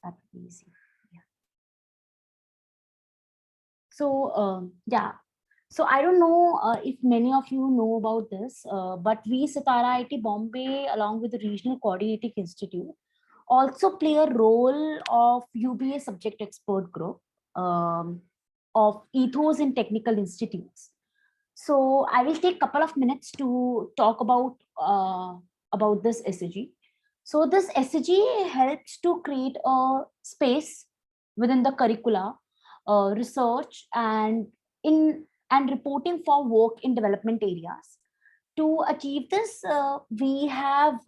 That would be easy. Yeah. So yeah. So I don't know if many of you know about this, but we Sitara IIT Bombay, along with the Regional Coordinating Institute, also play a role of UBA subject expert group of ethos in technical institutes. So I will take a couple of minutes to talk about this SAG. So this SAG helps to create a space within the curricula, research in and reporting for work in development areas. To achieve this, we have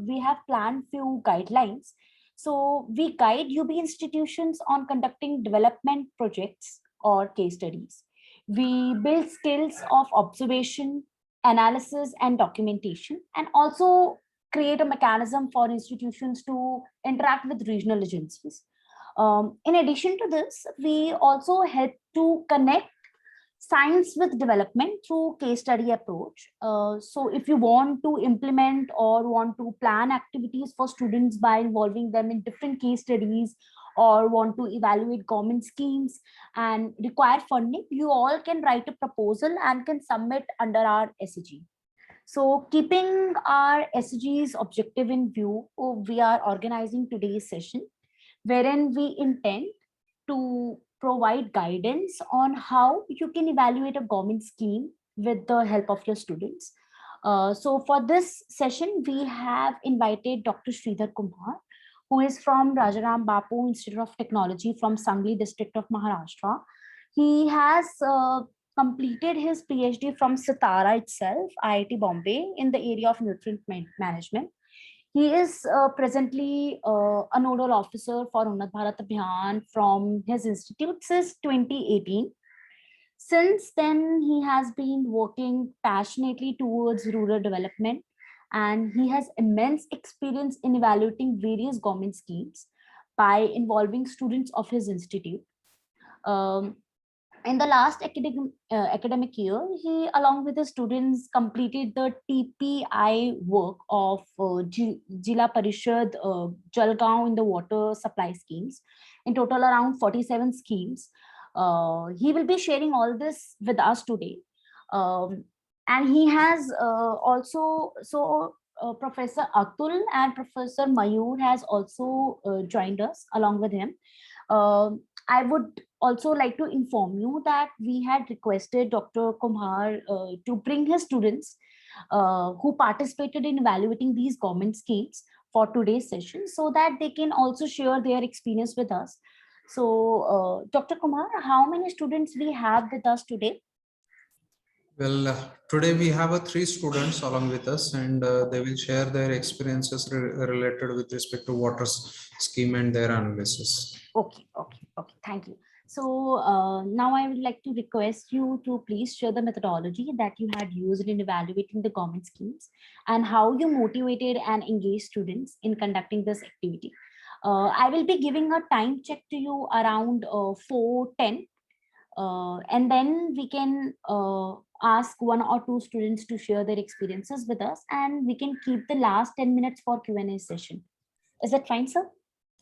we have planned few guidelines. So we guide UB institutions on conducting development projects or case studies. We build skills of observation, analysis, and documentation, and also create a mechanism for institutions to interact with regional agencies. In addition to this, we also help to connect science with development through case study approach. So if you want to implement or want to plan activities for students by involving them in different case studies, or want to evaluate government schemes and require funding, you all can write a proposal and can submit under our SAG. So keeping our SAG's objective in view, we are organizing today's session, wherein we intend to provide guidance on how you can evaluate a government scheme with the help of your students. So for this session, we have invited Dr. Sridhar Kumar, who is from Rajaram Bapu Institute of Technology from Sangli district of Maharashtra. He has completed his PhD from Sitara itself, IIT Bombay, in the area of nutrient management. He is presently a nodal officer for Unnat Bharat Abhiyan from his institute since 2018. Since then, he has been working passionately towards rural development, and he has immense experience in evaluating various government schemes by involving students of his institute. Um, in the last academic year, he, along with the students, completed the TPI work of Jila Parishad Jalgaon in the water supply schemes, in total around 47 schemes. He will be sharing all this with us today. And he has Professor Atul and Professor Mayur has also joined us along with him. I would also like to inform you that we had requested Dr. Kumar to bring his students who participated in evaluating these government schemes for today's session, so that they can also share their experience with us. So, Dr. Kumar, how many students we have with us today? Well, today we have 3 students along with us, and they will share their experiences related with respect to water scheme and their analysis. Okay. Thank you. So now I would like to request you to please share the methodology that you had used in evaluating the government schemes and how you motivated and engaged students in conducting this activity. I will be giving a time check to you around 4:10, and then we can ask 1 or 2 students to share their experiences with us, and we can keep the last 10 minutes for Q&A session. Is that fine, sir?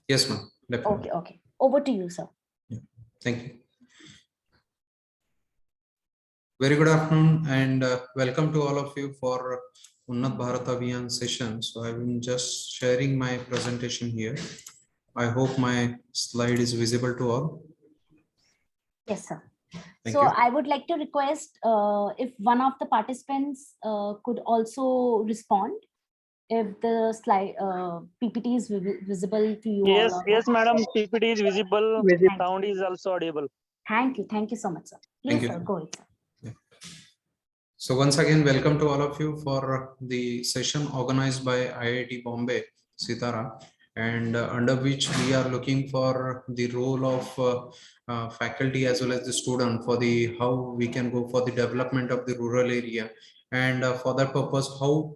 Yes, ma'am. Okay. Over to you, sir. Yeah. Thank you. Very good afternoon and welcome to all of you for Unnat Bharat Abhiyan session. So I'm just sharing my presentation here. I hope my slide is visible to all. Yes, sir. Thank So you. I would like to request if one of the participants could also respond if the slide PPT is visible to you. Yes, all. yes, madam. PPT is visible. Thank Sound is also audible. Thank you so much, sir. Please, Thank you. sir, go ahead, sir. Yeah. So once again, welcome to all of you for the session organized by IIT Bombay, Sitara, and under which we are looking for the role of faculty as well as the student for the how we can go for the development of the rural area, and for that purpose how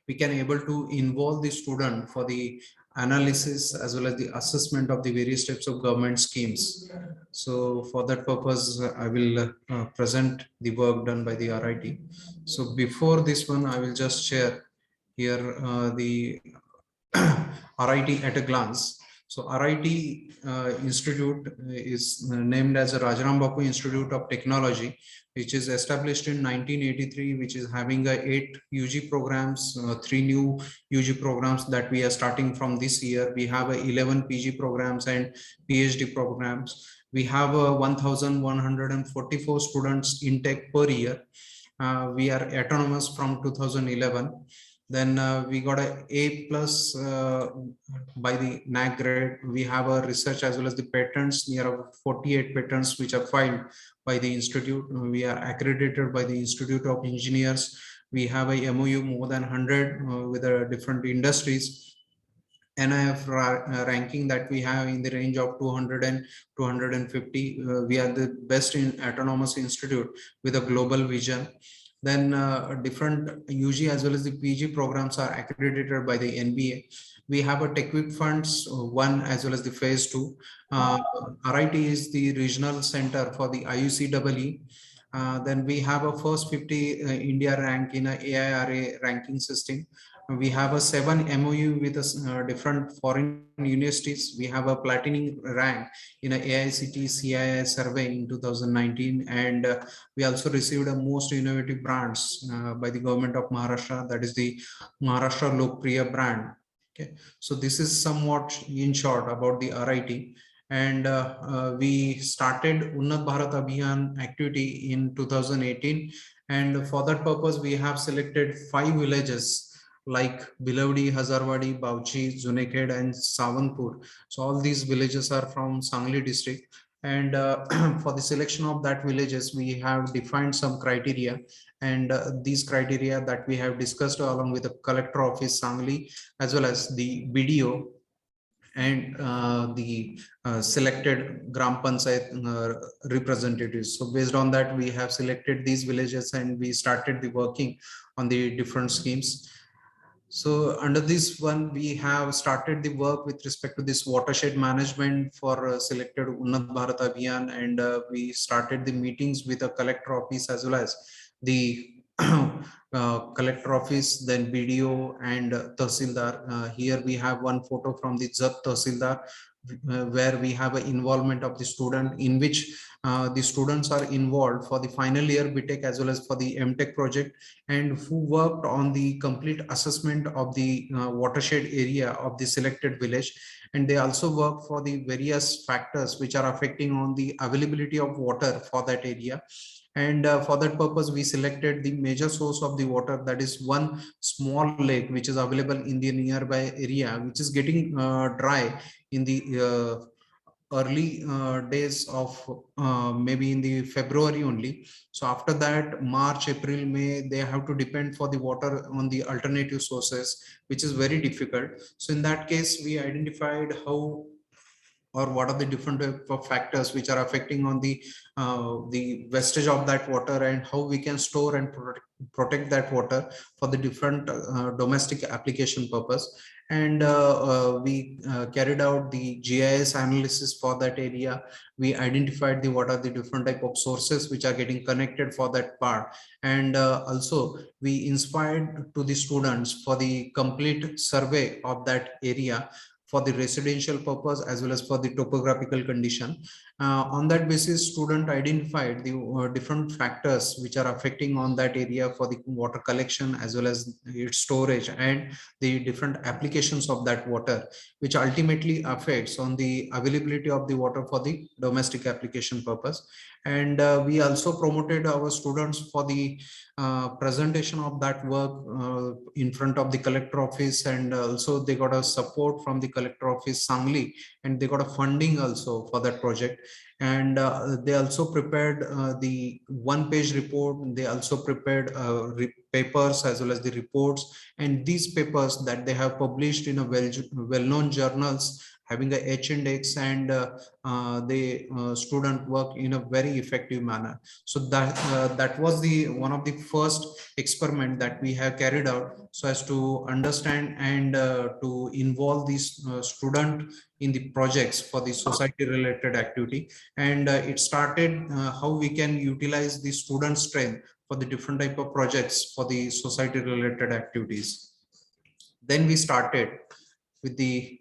we can able to involve the student for the analysis as well as the assessment of the various types of government schemes. So for that purpose, I will present the work done by the RIT. So before this one, I will just share here the RIT at a glance. So RIT Institute is named as a Rajaram Bapu Institute of Technology, which is established in 1983, which is having 8 UG programs, 3 new UG programs that we are starting from this year. We have 11 PG programs and PhD programs. We have 1,144 students intake per year. We are autonomous from 2011. Then we got a plus by the NAC grade. We have a research as well as the patents, near 48 patents which are filed by the institute. We are accredited by the Institute of Engineers. We have a MOU more than 100 with different industries. NIF ranking that we have in the range of 200 and 250. We are the best in autonomous institute with a global vision. Then different UG as well as the PG programs are accredited by the NBA. We have a TechWeek Funds 1 as well as the phase 2. RIT is the regional center for the IUCEE. Then we have a first 50 India rank in a AIRA ranking system. We have a 7 MOU with different foreign universities. We have a platinum rank in a AICT CII survey in 2019, and we also received a most innovative brands by the government of Maharashtra, that is the Maharashtra Lokpriya brand. Okay, so this is somewhat in short about the RIT. And we started Unnat Bharat Abhiyan activity in 2018, and for that purpose we have selected 5 villages like Bilavdi, Hazarwadi, Bauchi, Zunekhed, and Savanpur. So all these villages are from Sangli district. And for the selection of that villages, we have defined some criteria. And these criteria that we have discussed along with the collector office Sangli, as well as the BDO and the selected Gram Panchayat representatives. So based on that, we have selected these villages and we started the working on the different schemes. So under this one, we have started the work with respect to this watershed management for selected Unnat Bharat Abhiyan, and we started the meetings with the collector office as well as the collector office, then BDO and Tahsildar. Here we have one photo from the Jat Tahsildar, where we have an involvement of the student, in which the students are involved for the final year BTech as well as for the MTech project, and who worked on the complete assessment of the watershed area of the selected village. And they also work for the various factors which are affecting on the availability of water for that area. And for that purpose, we selected the major source of the water, that is one small lake which is available in the nearby area, which is getting dry in the early days of maybe in the February only. So after that, March, April, May, they have to depend for the water on the alternative sources, which is very difficult. So in that case, we identified how or what are the different type of factors which are affecting on the wastage of that water, and how we can store and protect that water for the different domestic application purpose. And we carried out the GIS analysis for that area. We identified the what are the different type of sources which are getting connected for that part. And also we inspired to the students for the complete survey of that area for the residential purpose as well as for the topographical condition. On that basis, student identified the different factors which are affecting on that area for the water collection as well as its storage and the different applications of that water, which ultimately affects on the availability of the water for the domestic application purpose. And we also promoted our students for the presentation of that work in front of the collector office, and also they got a support from the collector office Sangli, and they got a funding also for that project. And they also prepared the one-page report. They also prepared papers as well as the reports, and these papers that they have published in a well-known journals having a H-index, and the student work in a very effective manner. So that was the one of the first experiment that we have carried out, so as to understand and to involve these student in the projects for the society related activity. And it started how we can utilize the student strength for the different type of projects for the society related activities. Then we started with the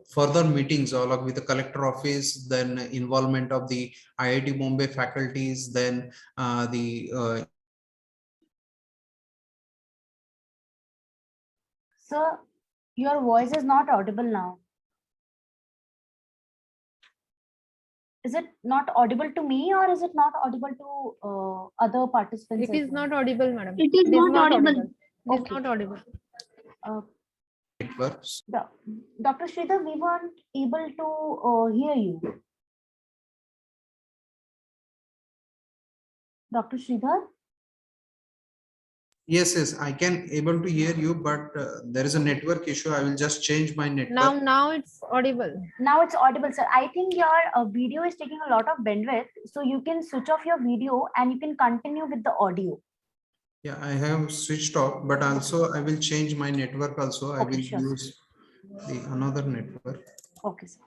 further meetings along with the collector office, then involvement of the IIT Bombay faculties, then Sir, your voice is not audible now. Is it not audible to me, or is it not audible to other participants? It is not audible, madam. It is not audible. It is Okay. not audible. networks. Dr. Sridhar, we weren't able to hear you. Dr. Sridhar? Yes, I can able to hear you, but there is a network issue. I will just change my network. Now it's audible. Now it's audible, sir. I think your video is taking a lot of bandwidth, so you can switch off your video and you can continue with the audio. Yeah, I have switched off, but also I will change my network also. I will sure. use the another network. Okay, sir.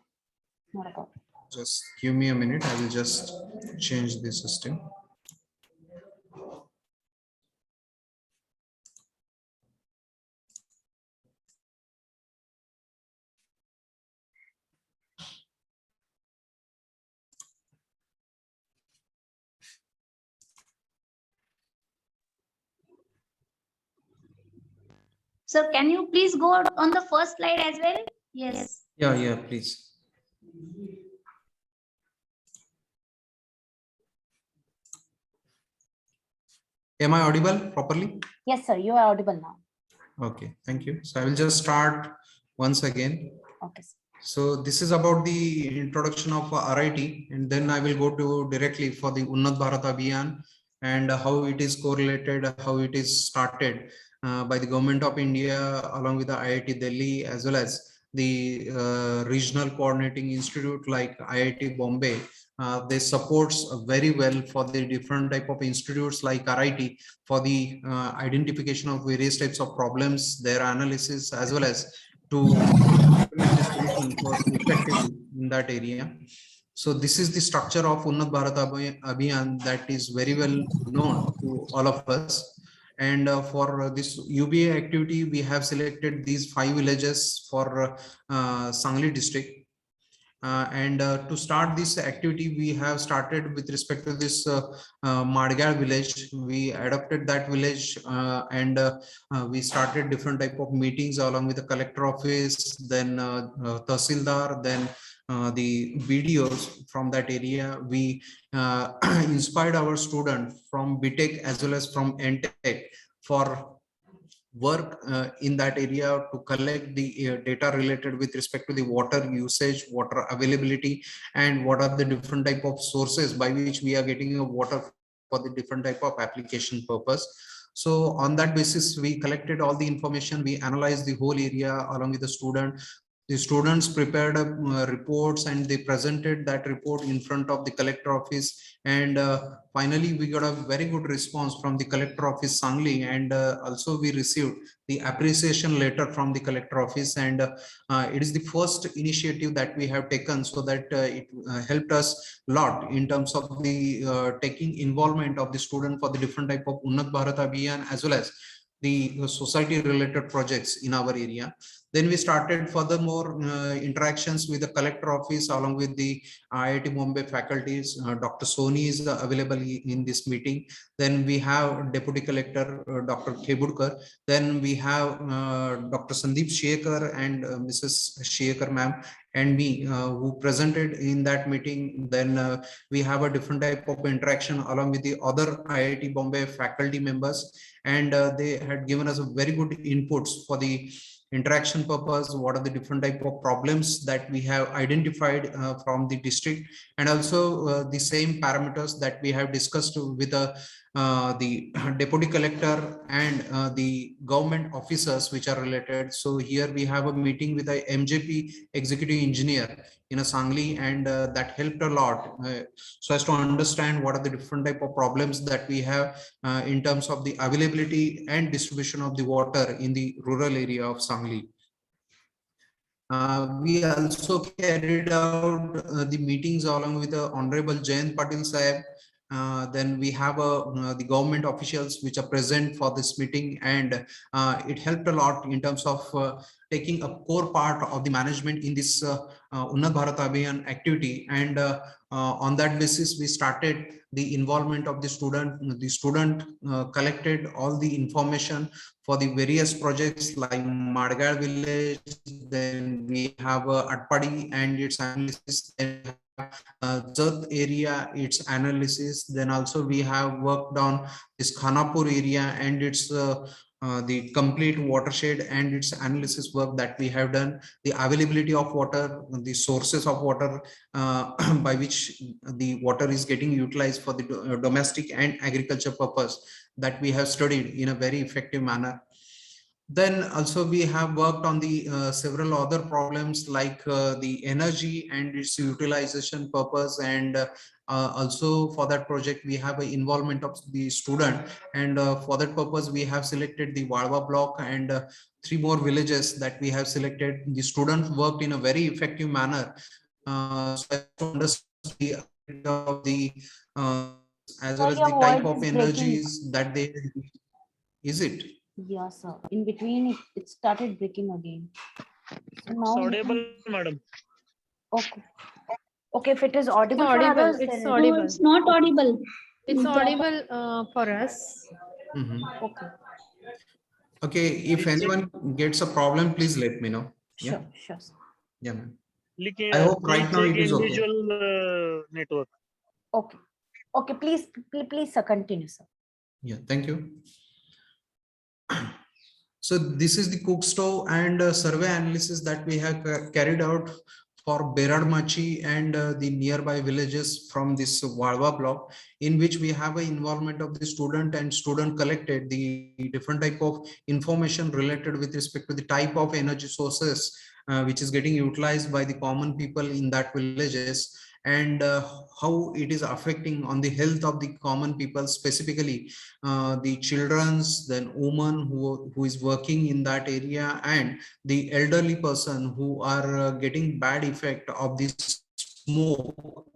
Not a problem. Just give me a minute. I will just change the system. Sir, can you please go on the first slide as well? Yes. Yeah, please. Am I audible properly? Yes, sir. You are audible now. Okay, thank you. So I will just start once again. Okay, sir. So this is about the introduction of RIT, and then I will go to directly for the Unnat Bharat Abhiyan and how it is correlated, how it is started by the government of India along with the IIT Delhi, as well as the regional coordinating institute like IIT Bombay. They supports very well for the different type of institutes like RIT for the identification of various types of problems, their analysis, as well as to effectively in that area. So this is the structure of Unnat Bharat Abhiyan that is very well known to all of us. And for this UBA activity, we have selected these 5 villages for Sangli district. And to start this activity, we have started with respect to this Madgar village. We adopted that village and we started different type of meetings along with the collector office, then Tahsildar, then the videos from that area. We inspired our student from BTech as well as from NTech for work in that area to collect the data related with respect to the water usage, water availability, and what are the different type of sources by which we are getting a water for the different type of application purpose. So on that basis, we collected all the information, we analyzed the whole area along with the student. The students prepared reports and they presented that report in front of the collector office. And finally, we got a very good response from the collector office Sangli, and also we received the appreciation letter from the collector office. And it is the first initiative that we have taken, so that it helped us a lot in terms of the taking involvement of the student for the different type of Unnat Bharat Abhiyan as well as the society related projects in our area. Then we started furthermore interactions with the collector office along with the IIT Bombay faculties. Dr. Soni is available in this meeting. Then we have Deputy Collector Dr. Khebudkar. Then we have Dr. Sandeep Shekhar and Mrs. Shekhar ma'am and me who presented in that meeting. Then we have a different type of interaction along with the other IIT Bombay faculty members, and they had given us a very good inputs for the interaction purpose, what are the different type of problems that we have identified from the district, and also the same parameters that we have discussed with the deputy collector and the government officers which are related. So here we have a meeting with the MJP executive engineer in a Sangli, and that helped a lot so as to understand what are the different type of problems that we have in terms of the availability and distribution of the water in the rural area of Sangli. We also carried out the meetings along with the Honorable Jayant Patil Sahib then we have the government officials which are present for this meeting, and it helped a lot in terms of taking a core part of the management in this Unnat Bharat Abhiyan activity. And on that basis, we started the involvement of the student. The student collected all the information for the various projects like Madgar village, then we have Atpadi and its analysis, then Jat area, its analysis, then also we have worked on this Khanapur area and its the complete watershed and its analysis work that we have done, the availability of water, the sources of water by which the water is getting utilized for the domestic and agriculture purpose, that we have studied in a very effective manner. Then also we have worked on the several other problems like the energy and its utilization purpose, and also for that project we have an involvement of the student, and for that purpose we have selected the Walwa block and 3 more villages that we have selected. The students worked in a very effective manner so as to understand the as well Sir, as your the type voice of is breaking. energies that they, is it? Yes, sir. In between, it started breaking again. So It's now you audible, can. madam. Okay. Okay, if it is It's audible for audible. others, It's then No, audible. it's not audible. It's The- audible for us. Mhm. okay. Okay, if anyone gets a problem, please let me know. Yeah, Sure, sure, sir. yeah, ma'am. Please, I hope please right now check it is okay. individual network. Okay. Okay, please, sir, continue, sir. Yeah, thank you. So this is the cook stove and survey analysis that we have carried out for Beradmachi and the nearby villages from this Walwa block, in which we have an involvement of the student, and student collected the different type of information related with respect to the type of energy sources which is getting utilized by the common people in that villages, and how it is affecting on the health of the common people, specifically the children's, then woman who is working in that area, and the elderly person who are getting bad effect of this smoke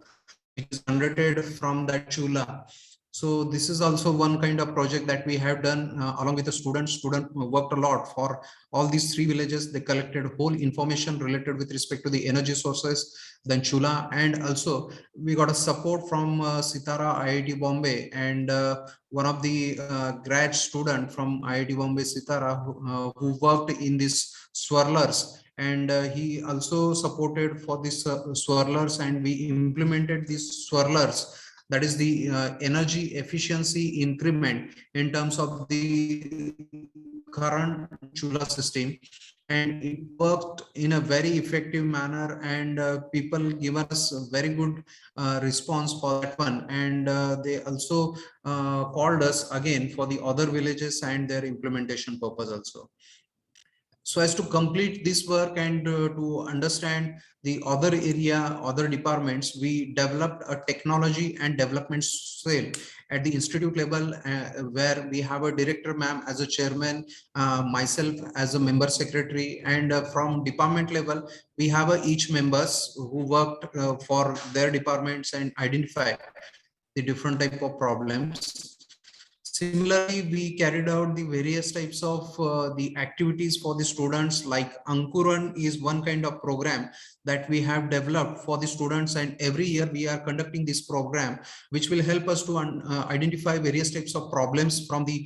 which is generated from that chula. So this is also one kind of project that we have done along with the students. Student worked a lot for all these 3 villages. They collected whole information related with respect to the energy sources, then chula, and also we got a support from Sitara IIT Bombay, and one of the grad student from IIT Bombay, Sitara, who worked in these swirlers, and he also supported for these swirlers, and we implemented these swirlers, that is the energy efficiency increment in terms of the current chula system, and it worked in a very effective manner, and people give us a very good response for that one, and they also called us again for the other villages and their implementation purpose also. So as to complete this work and to understand the other area, other departments, we developed a technology and development cell at the institute level, where we have a director ma'am as a chairman, myself as a member secretary, and from department level, we have each members who worked for their departments and identify the different type of problems. Similarly, we carried out the various types of the activities for the students, like Ankuran is one kind of program that we have developed for the students, and every year we are conducting this program, which will help us to identify various types of problems from the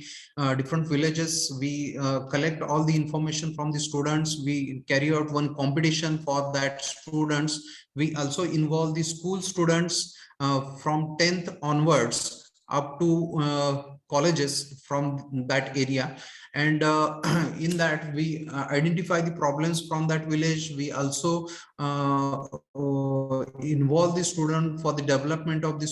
different villages. We collect all the information from the students. We carry out one competition for that students. We also involve the school students from 10th onwards up to colleges from that area, and in that we identify the problems from that village. We also involve the student for the development of the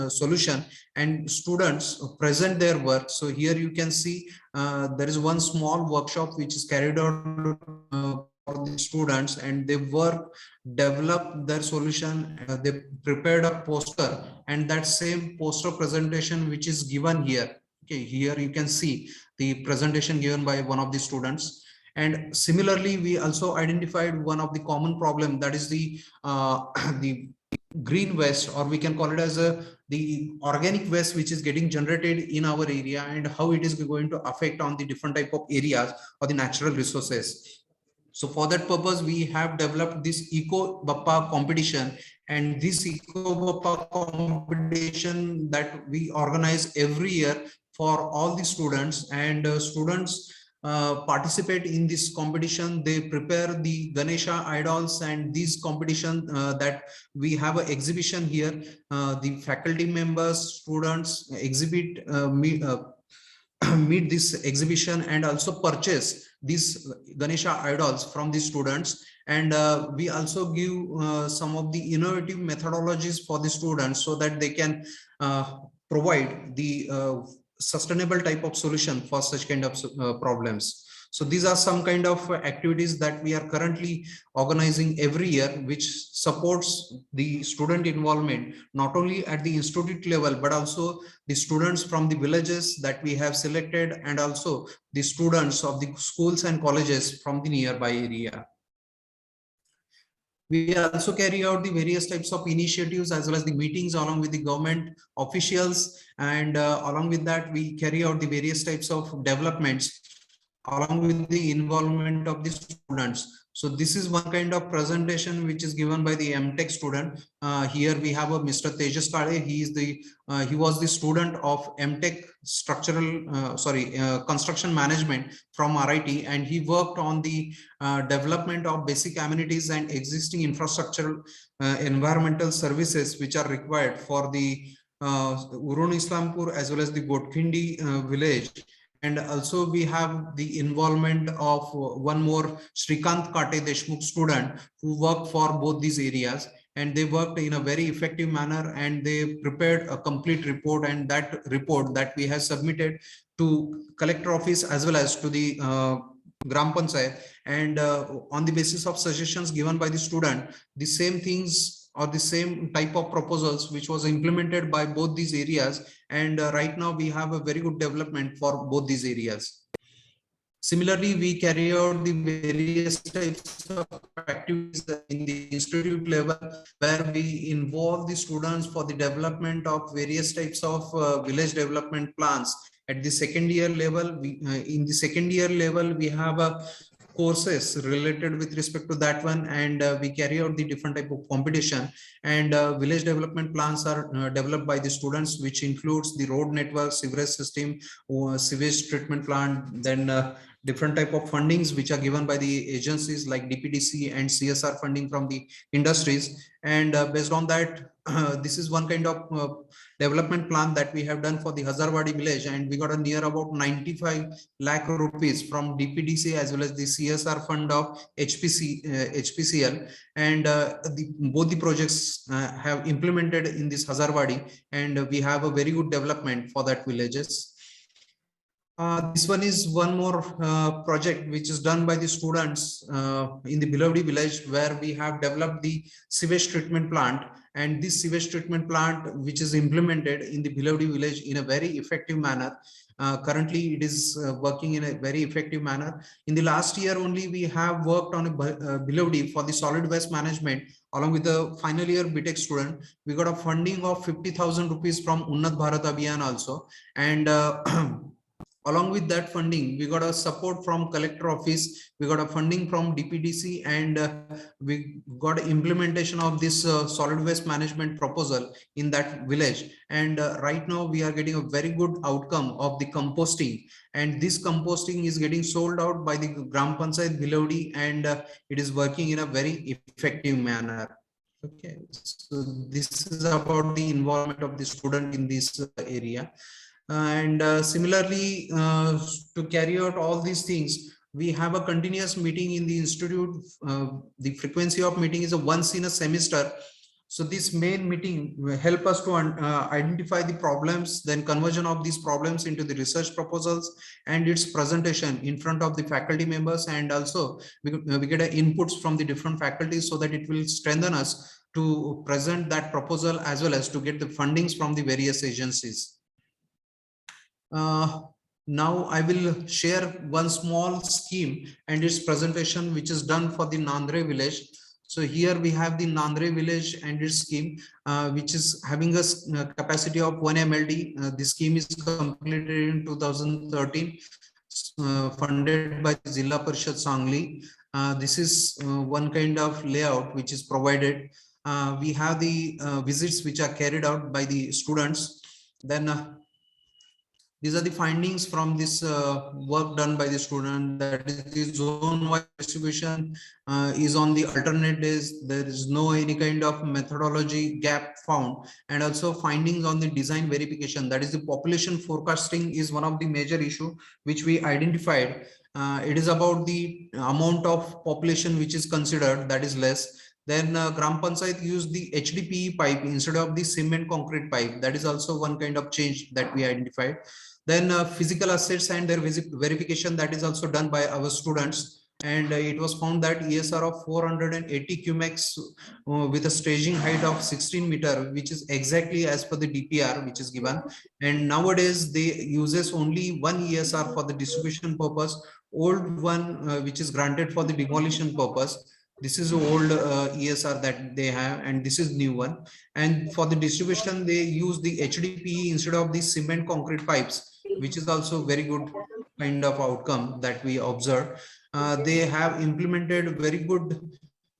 solution, and students present their work. So here you can see there is one small workshop which is carried out for the students, and they work, develop their solution, they prepared a poster, and that same poster presentation which is given here. Okay, here you can see the presentation given by one of the students. And similarly, we also identified one of the common problem, that is the the green waste, or we can call it as the organic waste which is getting generated in our area, and how it is going to affect on the different type of areas or the natural resources. So for that purpose, we have developed this Eco Bappa competition, and this Eco Bappa competition that we organize every year for all the students, and students participate in this competition. They prepare the Ganesha idols, and these competition that we have an exhibition here. The faculty members, students exhibit meet this exhibition and also purchase these Ganesha idols from the students. And we also give some of the innovative methodologies for the students so that they can provide the sustainable type of solution for such kind of problems. So these are some kind of activities that we are currently organizing every year, which supports the student involvement, not only at the institute level, but also the students from the villages that we have selected, and also the students of the schools and colleges from the nearby area. We also carry out the various types of initiatives as well as the meetings along with the government officials, and along with that we carry out the various types of developments along with the involvement of the students. So this is one kind of presentation which is given by the MTech student. Here we have a Mr. Tejas Kale. He was the student of MTech construction management from RIT, and he worked on the development of basic amenities and existing infrastructure environmental services which are required for the Urun Islampur as well as the Godkhindi village. And also we have the involvement of one more Shrikant Kate Deshmukh student who worked for both these areas, and they worked in a very effective manner, and they prepared a complete report, and that report that we have submitted to collector office as well as to the Gram Panchayat, and on the basis of suggestions given by the student, the same things or the same type of proposals which was implemented by both these areas, and right now we have a very good development for both these areas. Similarly, we carry out the various types of activities in the institute level where we involve the students for the development of various types of village development plans. At the second year level, in the second year level, we have a courses related with respect to that one, and we carry out the different type of competition, and village development plans are developed by the students, which includes the road network, sewerage system, sewage treatment plant, then different type of fundings which are given by the agencies like DPDC and CSR funding from the industries. And based on that, this is one kind of development plan that we have done for the Hazarwadi village, and we got a near about 95 lakh rupees from DPDC as well as the CSR fund of HPCL, and both the projects have implemented in this Hazarwadi, and we have a very good development for that villages. This one is one more project which is done by the students in the Bilavdi village, where we have developed the sewage treatment plant, and this sewage treatment plant which is implemented in the Bilavdi village in a very effective manner. Currently it is working in a very effective manner. In the last year only we have worked on a Bilavdi for the solid waste management along with the final year BTech student. We got a funding of 50,000 rupees from Unnat Bharat Abhiyan also, and along with that funding, we got a support from collector office, we got a funding from DPDC, and we got implementation of this solid waste management proposal in that village. And right now we are getting a very good outcome of the composting, and this composting is getting sold out by the Gram Panchayat Bilavdi, and it is working in a very effective manner. Okay, so this is about the involvement of the student in this area. And similarly, to carry out all these things, we have a continuous meeting in the institute. The frequency of meeting is once in a semester. So this main meeting will help us to identify the problems, then conversion of these problems into the research proposals and its presentation in front of the faculty members, and also we get inputs from the different faculties so that it will strengthen us to present that proposal as well as to get the fundings from the various agencies. Now I will share one small scheme and its presentation which is done for the Nandre village. So here we have the Nandre village and its scheme, which is having a capacity of 1 MLD. This scheme is completed in 2013, funded by Zilla Parishad Sangli. This is one kind of layout which is provided. We have the visits which are carried out by the students. Then these are the findings from this work done by the student, that is the zone-wise distribution is on the alternate days. There is no any kind of methodology gap found, and also findings on the design verification, that is the population forecasting is one of the major issue which we identified. It is about the amount of population which is considered, that is less. Then Gram Panchayat used the HDPE pipe instead of the cement concrete pipe. That is also one kind of change that we identified. Then physical assets and their verification, that is also done by our students. And it was found that ESR of 480 cumex with a staging height of 16 meter, which is exactly as per the DPR which is given. And nowadays they uses only one ESR for the distribution purpose, old one which is granted for the demolition purpose. This is old ESR that they have, and this is new one. And for the distribution, they use the HDPE instead of the cement concrete pipes, which is also very good kind of outcome that we observed. They have implemented very good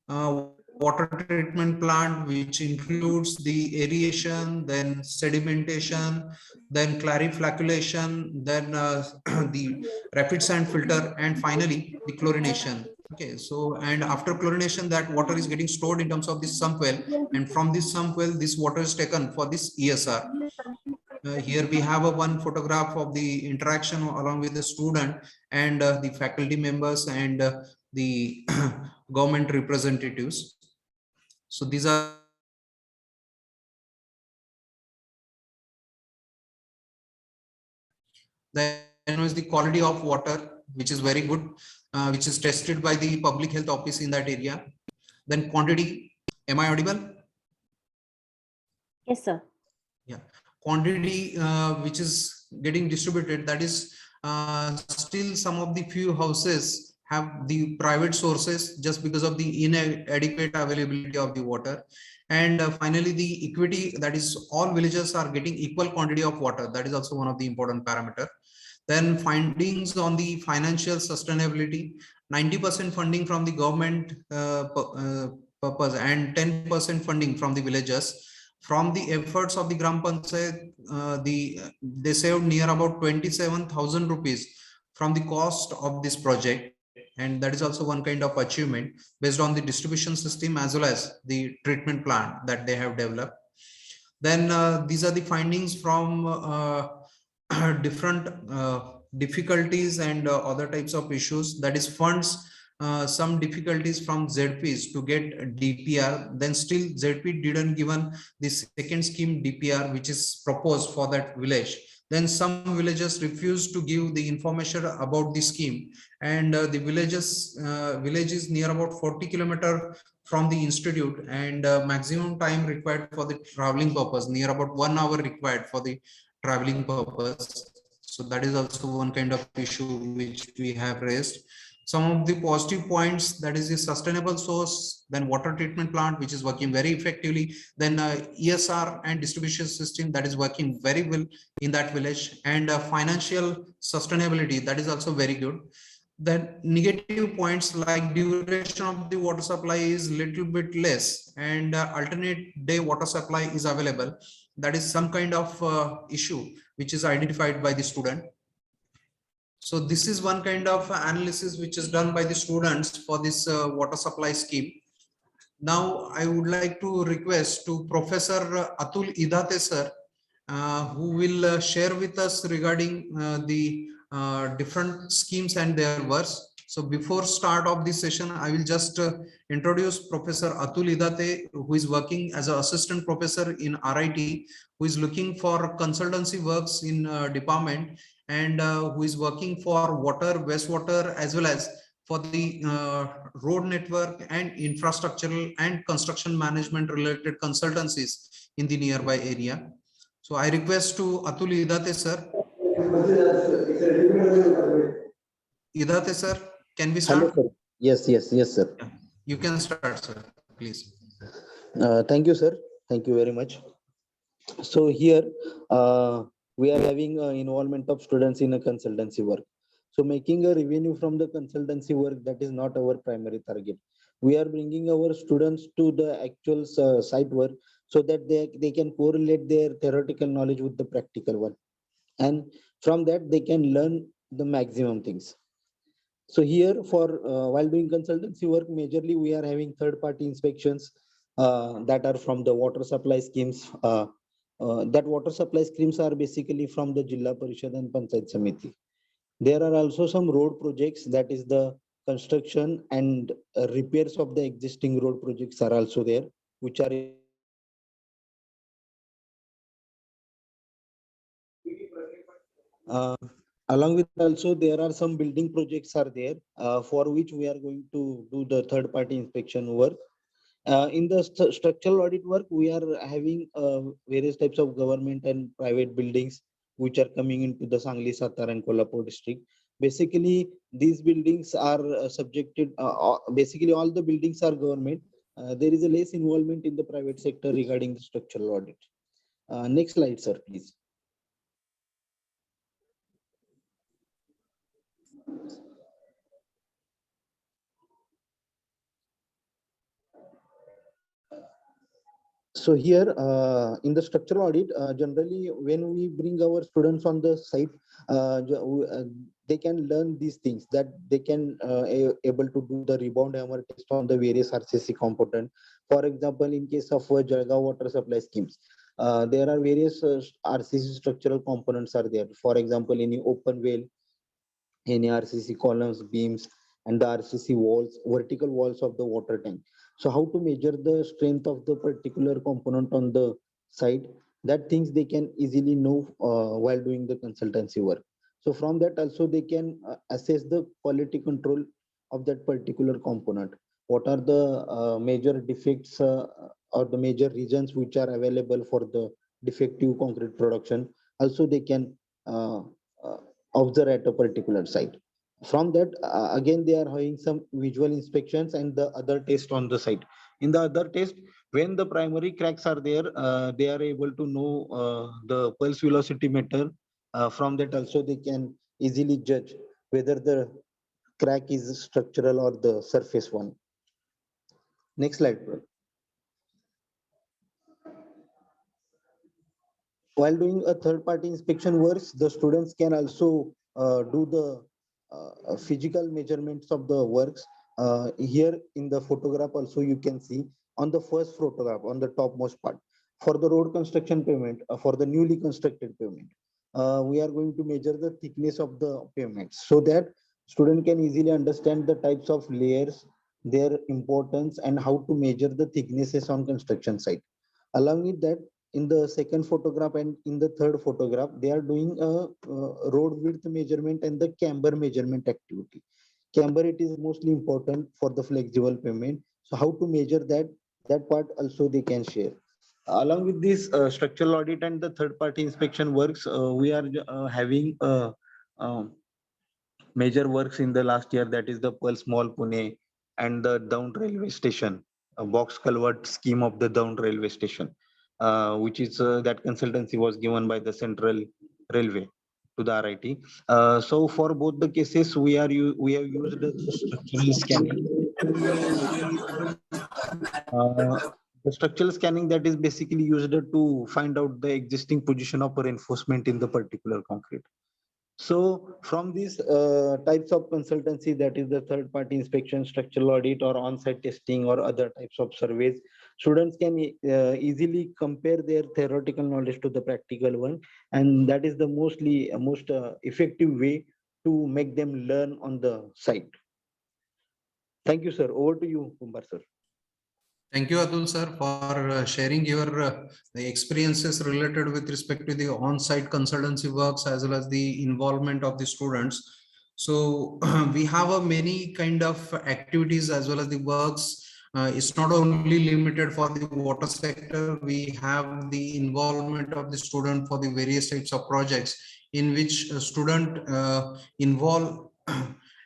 water treatment plant, which includes the aeration, then sedimentation, then clariflaculation, then the rapid sand filter, and finally the chlorination. Okay, so and after chlorination, that water is getting stored in terms of this sump well, and from this sump well, this water is taken for this ESR. Here we have a one photograph of the interaction along with the student and the faculty members and the government representatives. So these are then is the quality of water, which is very good, which is tested by the public health office in that area. Then quantity, am I audible? Yes, sir. Yeah, quantity which is getting distributed, that is still some of the few houses have the private sources just because of the inadequate availability of the water. And finally the equity, that is all villages are getting equal quantity of water. That is also one of the important parameter. Then findings on the financial sustainability, 90% funding from the government purpose and 10% funding from the villages. From the efforts of the Gram Panchayat, they saved near about 27,000 rupees from the cost of this project. And that is also one kind of achievement based on the distribution system as well as the treatment plant that they have developed. Then these are the findings from different difficulties and other types of issues, that is funds. Some difficulties from ZPs to get DPR, then still ZP didn't given the second scheme DPR which is proposed for that village. Then some villages refused to give the information about the scheme, and the village is near about 40 kilometers from the institute, and maximum time required for the traveling purpose, near about 1 hour required for the traveling purpose. So that is also one kind of issue which we have raised. Some of the positive points, that is the sustainable source, then water treatment plant which is working very effectively, then ESR and distribution system that is working very well in that village, and financial sustainability, that is also very good. Then negative points like duration of the water supply is little bit less, and alternate day water supply is available. That is some kind of issue which is identified by the student. So this is one kind of analysis which is done by the students for this water supply scheme. Now I would like to request to Professor Atul Idate sir, who will share with us regarding the different schemes and their works. So before start of this session, I will just introduce Professor Atul Idate, who is working as an assistant professor in RIT, who is looking for consultancy works in department, and who is working for water, wastewater, as well as for the road network and infrastructural and construction management related consultancies in the nearby area. So I request to Atul Idate sir. Idate sir, can we start? Hello, sir. Yes, sir. You can start, sir, please. Thank you, sir. Thank you very much. So here we are having involvement of students in a consultancy work. So making a revenue from the consultancy work, that is not our primary target. We are bringing our students to the actual site work so that they can correlate their theoretical knowledge with the practical one. And from that, they can learn the maximum things. So here for while doing consultancy work, majorly we are having third party inspections that are from the water supply schemes. That water supply schemes are basically from the Jilla Parishad and Panchayat Samiti. There are also some road projects, that is the construction and repairs of the existing road projects are also there, which are uh, along with also there are some building projects are there for which we are going to do the third party inspection work. In the structural audit work, we are having various types of government and private buildings which are coming into the Sangli, Satara and Kolhapur district. Basically, these buildings are subjected, basically all the buildings are government. There is a less involvement in the private sector regarding the structural audit. Next slide, sir, please. So here in the structural audit, generally when we bring our students on the site, they can learn these things, that they can able to do the rebound hammer test on the various RCC component. For example, in case of Jalgaon water supply schemes, there are various RCC structural components are there. For example, any open well, any RCC columns, beams, and the RCC walls, vertical walls of the water tank. So how to measure the strength of the particular component on the site, that things they can easily know while doing the consultancy work. So from that also they can assess the quality control of that particular component. What are the major defects or the major reasons which are available for the defective concrete production. Also they can uh, uh, observe at a particular site. From that, again, they are having some visual inspections and the other test on the site. In the other test, when the primary cracks are there, they are able to know the pulse velocity meter. From that also, they can easily judge whether the crack is structural or the surface one. Next slide. While doing a third party inspection works, the students can also do the physical measurements of the works. Here in the photograph also you can see on the first photograph on the topmost part, for the road construction pavement, for the newly constructed pavement, we are going to measure the thickness of the pavements so that student can easily understand the types of layers, their importance, and how to measure the thicknesses on construction site. Along with that, in the second photograph and in the third photograph, they are doing a road width measurement and the camber measurement activity. Camber, it is mostly important for the flexible pavement. So how to measure that, that part also they can share. Along with this structural audit and the third party inspection works, we are having um, major works in the last year, that is the Pulse Mall Pune and the Down Railway Station, a box culvert scheme of the Down Railway Station, which is that consultancy was given by the Central Railway to the RIT. So for both the cases, we have used the structural scanning. Uh, the structural scanning, that is basically used to find out the existing position of reinforcement in the particular concrete. So from these types of consultancy, that is the third party inspection, structural audit, or on-site testing, or other types of surveys, students can easily compare their theoretical knowledge to the practical one. And that is the most effective way to make them learn on the site. Thank you, sir. Over to you, Kumar, sir. Thank you, Atul sir, for sharing your the experiences related with respect to the on-site consultancy works as well as the involvement of the students. So we have a many kind of activities as well as the works. It's not only limited for the water sector. We have the involvement of the student for the various types of projects in which a student involve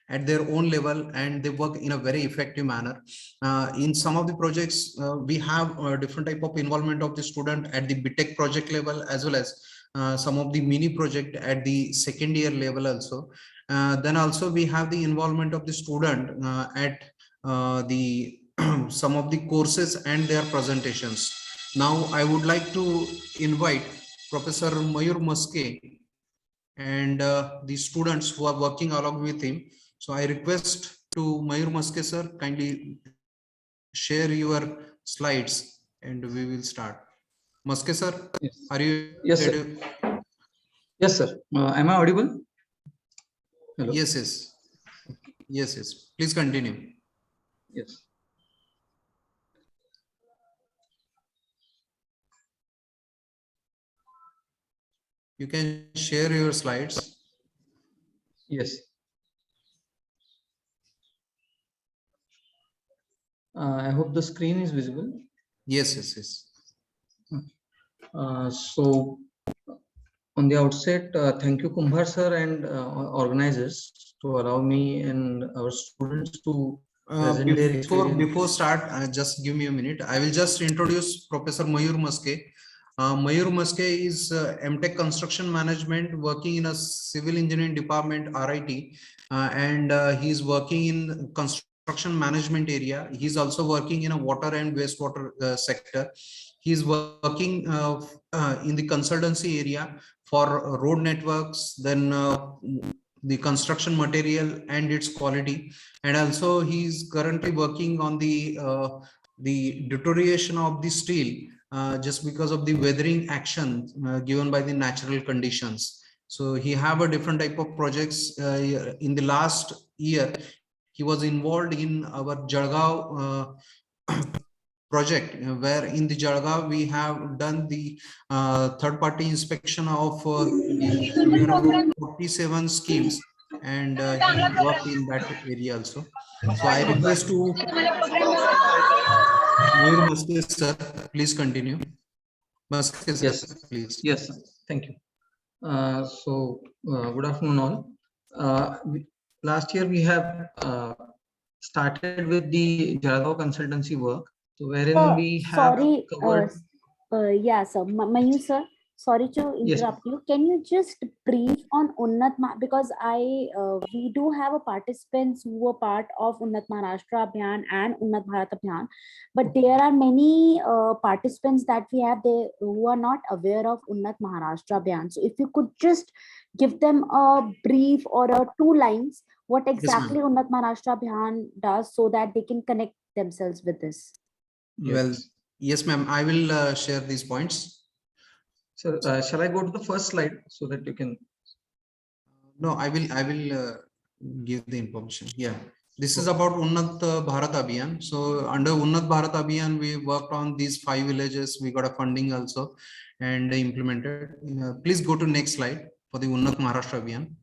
at their own level, and they work in a very effective manner. In some of the projects, we have a different type of involvement of the student at the BTech project level, as well as some of the mini project at the second year level also. Then also we have the involvement of the student at the some of the courses and their presentations. Now I would like to invite Professor Mayur Maske and the students who are working along with him. So I request to Mayur Maske sir, kindly share your slides and we will start. Maske sir, Yes. are you Yes, sir. ready? Yes, sir. Am I audible? Hello. Yes, yes. Yes, yes. Please continue. Yes. You can share your slides. Yes. I hope the screen is visible. Yes, yes, yes. So on the outset, thank you, Kumbhar sir and organizers to allow me and our students to present their experience. Before start, just give me a minute. I will just introduce Professor Mayur Maske. Mayur Maske is MTech Construction Management, working in a civil engineering department, RIT, and he is working in construction management area. He is also working in a water and wastewater sector. He is working in the consultancy area for road networks, then the construction material and its quality, and also he is currently working on the deterioration of the steel just because of the weathering action given by the natural conditions. So he have a different type of projects. In the last year, he was involved in our Jalgaon project, where in the Jalgaon we have done the third party inspection of near about 47 schemes, and he worked in that area also. So I request to Mayur Maske sir, please continue. Maske sir, Yes. please. Yes, sir. Thank you. Good afternoon all. Last year we have started with the Jalgaon consultancy work, so wherein we have Sorry, covered. yeah, sir. Mayur sir, sorry to Yes, interrupt you. Can you just brief on because we do have a participants who were part of Unnat Maharashtra Abhiyan and Unnat Bharat Abhiyan, but there are many participants that we have there who are not aware of Unnat Maharashtra Abhiyan. So if you could just give them a brief or a 2 lines, what exactly Unnat Maharashtra Abhiyan does, so that they can connect themselves with this. yes. Well, yes, ma'am. I will share these points. So shall I go to the first slide so that you can? No, I will give the information. Yeah, this is about Unnat Bharat Abhiyan. So under Unnat Bharat Abhiyan, we worked on these 5 villages. We got a funding also and implemented. Please go to next slide for the Unnat Maharashtra Abhiyan.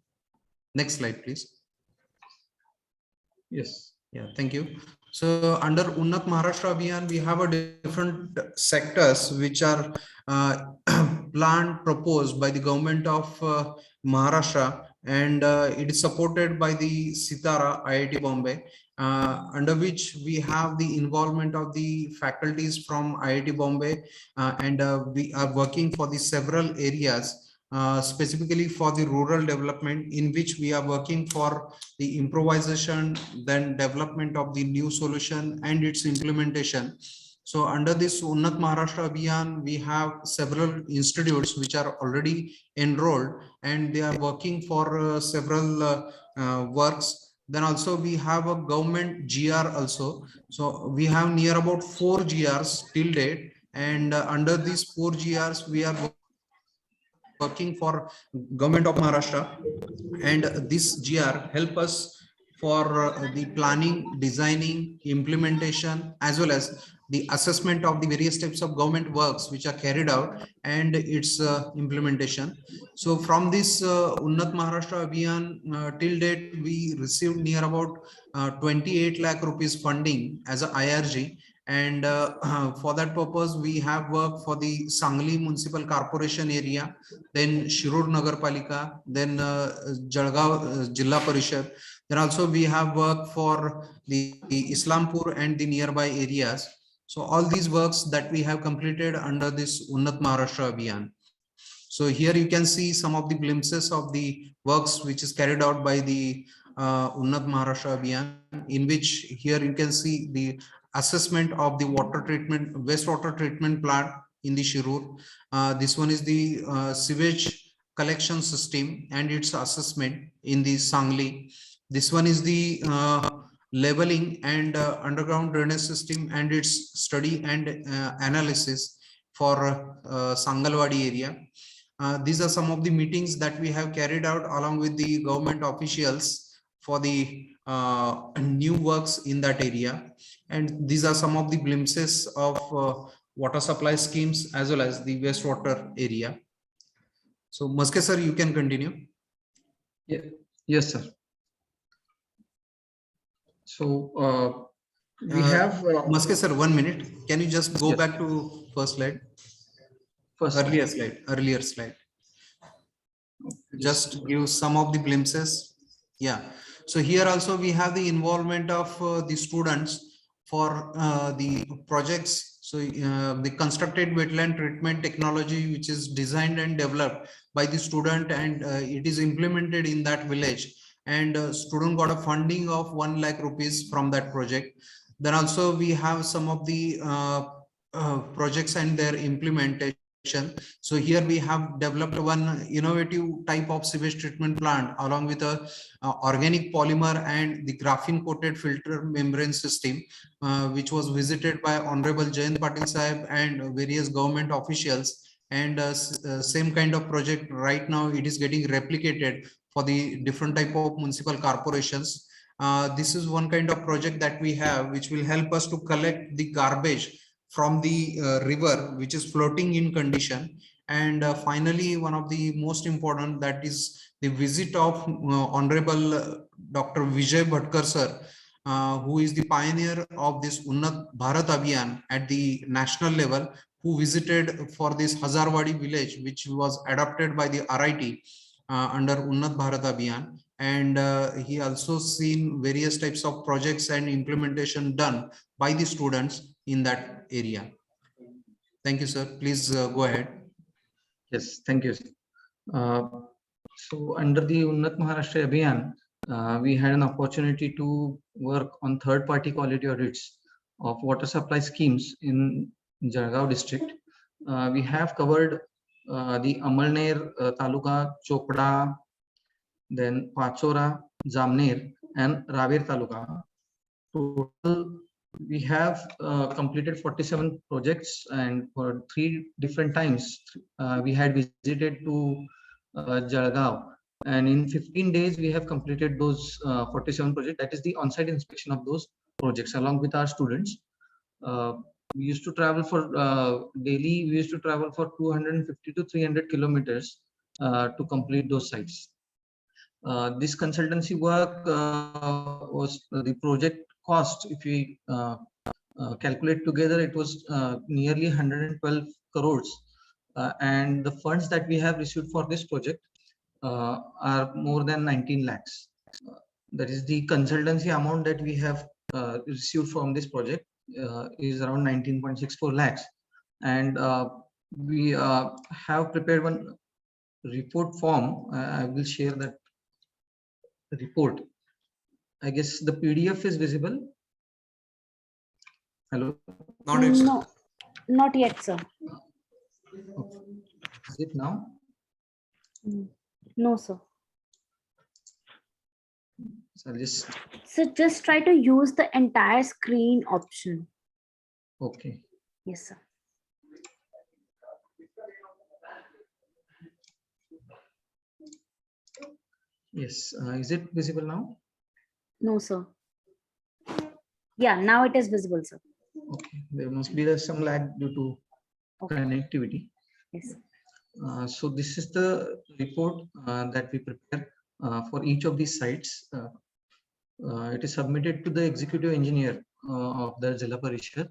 Next slide, please. Yes. Yeah, thank you. So under Unnat Maharashtra Abhiyan, we have a different sectors which are planned, proposed by the government of Maharashtra, and it is supported by the Sitara IIT Bombay, under which we have the involvement of the faculties from IIT Bombay, and we are working for the several areas. Specifically for the rural development, in which we are working for the improvisation, then development of the new solution and its implementation. So under this Unnat Maharashtra Abhiyan, we have several institutes which are already enrolled and they are working for several works. Then also we have a government GR also. So we have near about 4 GRs till date, and under these 4 GRs we are working for government of Maharashtra, and this GR help us for the planning, designing, implementation, as well as the assessment of the various types of government works which are carried out and its implementation. So from this Unnat Maharashtra Abhiyan, till date we received near about 28 lakh rupees funding as a IRG, and for that purpose we have worked for the Sangli Municipal Corporation area, then Shirur Nagar Palika, then Jalgaon Jilla Parishad. Then also we have work for the Islampur and the nearby areas. So all these works that we have completed under this Unnat Maharashtra Abhiyan. So here you can see some of the glimpses of the works which is carried out by the Unnat Maharashtra Abhiyan, in which here you can see the assessment of the water treatment, wastewater treatment plant in the Shirur. This one is the sewage collection system and its assessment in the Sangli. This one is the leveling and underground drainage system and its study and analysis for Sangalwadi area. These are some of the meetings that we have carried out along with the government officials for the new works in that area. And these are some of the glimpses of water supply schemes as well as the wastewater area. So Maske sir, you can continue. Yeah. Yes, sir. So we have Maske sir, 1 minute. Can you just go Yes. back to first slide? first Earlier slide. Just give some of the glimpses. Yeah. So here also we have the involvement of the students for the projects. So the constructed wetland treatment technology, which is designed and developed by the student, and it is implemented in that village. And student got a funding of 1 lakh rupees from that project. Then also we have some of the projects and their implementation. So here we have developed one innovative type of sewage treatment plant along with a organic polymer and the graphene coated filter membrane system, which was visited by Honorable Jayant Patil Sahib and various government officials. And same kind of project right now it is getting replicated for the different type of municipal corporations. This is one kind of project that we have which will help us to collect the garbage from the river which is floating in condition. And finally, one of the most important, that is the visit of Honorable Dr. Vijay Bhatkar sir, who is the pioneer of this Unnat Bharat Abhiyan at the national level, who visited for this Hazarwadi village, which was adopted by the RIT under Unnat Bharat Abhiyan. And he also seen various types of projects and implementation done by the students in that area. Thank you, sir. Please go ahead. Yes, thank you. So under the Unnat Maharashtra Abhiyan, we had an opportunity to work on third-party quality audits of water supply schemes in Jalgaon district. We have covered the Amalner Taluka, Chopda, then Pachora, Jamner, and Raver Taluka. Total, we have completed 47 projects, and for 3 different times we had visited to Jalgaon, and in 15 days we have completed those 47 projects. That is the on-site inspection of those projects along with our students. We used to travel for daily. We used to travel for 250 to 300 kilometers to complete those sites. This consultancy work was the project cost. If we calculate together, it was nearly 112 crores, and the funds that we have received for this project are more than 19 lakhs. That is the consultancy amount that we have received from this project is around 19.64 lakhs, and we have prepared one report form. I will share that report. I guess the PDF is visible. Hello. Not yet, sir. No, not yet, sir. Okay. Is it now? No, sir. So I'll just, So just try to use the entire screen option. okay. Yes, sir. Yes. Is it visible now? No, sir. Yeah, now it is visible, sir. Okay. There must be some lag due to Okay. connectivity. Yes. So this is the report that we prepare for each of these sites. It is submitted to the executive engineer of the Jila Parishad.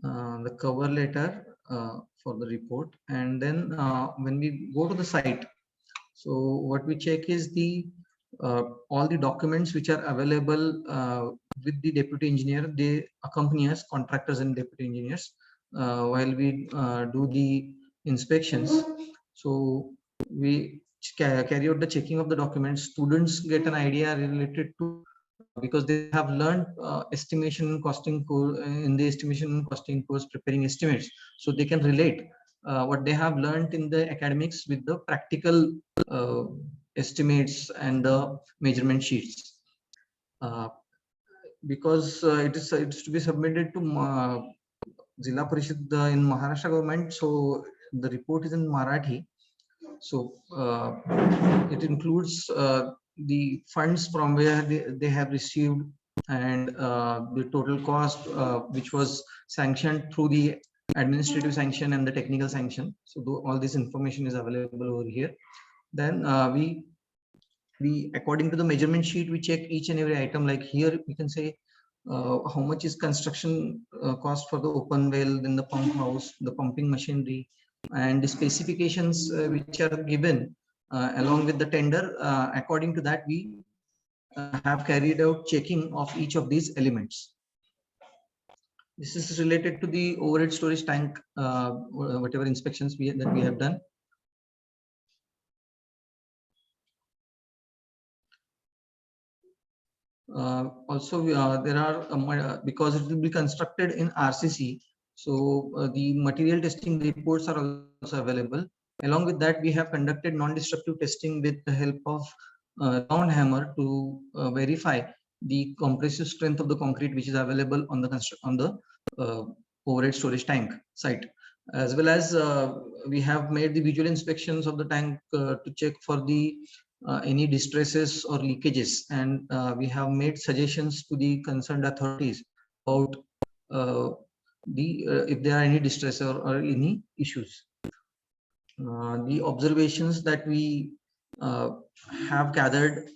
The cover letter for the report, and then when we go to the site, so what we check is the all the documents which are available with the deputy engineer, they accompany us, contractors and deputy engineers, while we do the inspections. So we carry out the checking of the documents. Students get an idea related to, because they have learned estimation and costing in the estimation and costing course, preparing estimates, so they can relate what they have learned in the academics with the practical estimates and the measurement sheets. Because it's to be submitted to Zilla Parishad in Maharashtra government, so the report is in Marathi. So it includes the funds from where they have received, and the total cost which was sanctioned through the administrative sanction and the technical sanction. So all this information is available over here. Then we according to the measurement sheet, we check each and every item. Like here we can say how much is construction cost for the open well, then the pump house, the pumping machinery, and the specifications which are given along with the tender. According to that, we have carried out checking of each of these elements. This is related to the overhead storage tank, whatever inspections that we have done. Also, there are because it will be constructed in RCC, so the material testing reports are also available. Along with that, we have conducted non-destructive testing with the help of round hammer to verify the compressive strength of the concrete which is available on the overhead storage tank site, as well as we have made the visual inspections of the tank to check for the any distresses or leakages, and we have made suggestions to the concerned authorities about if there are any distress or any issues. The observations that we have gathered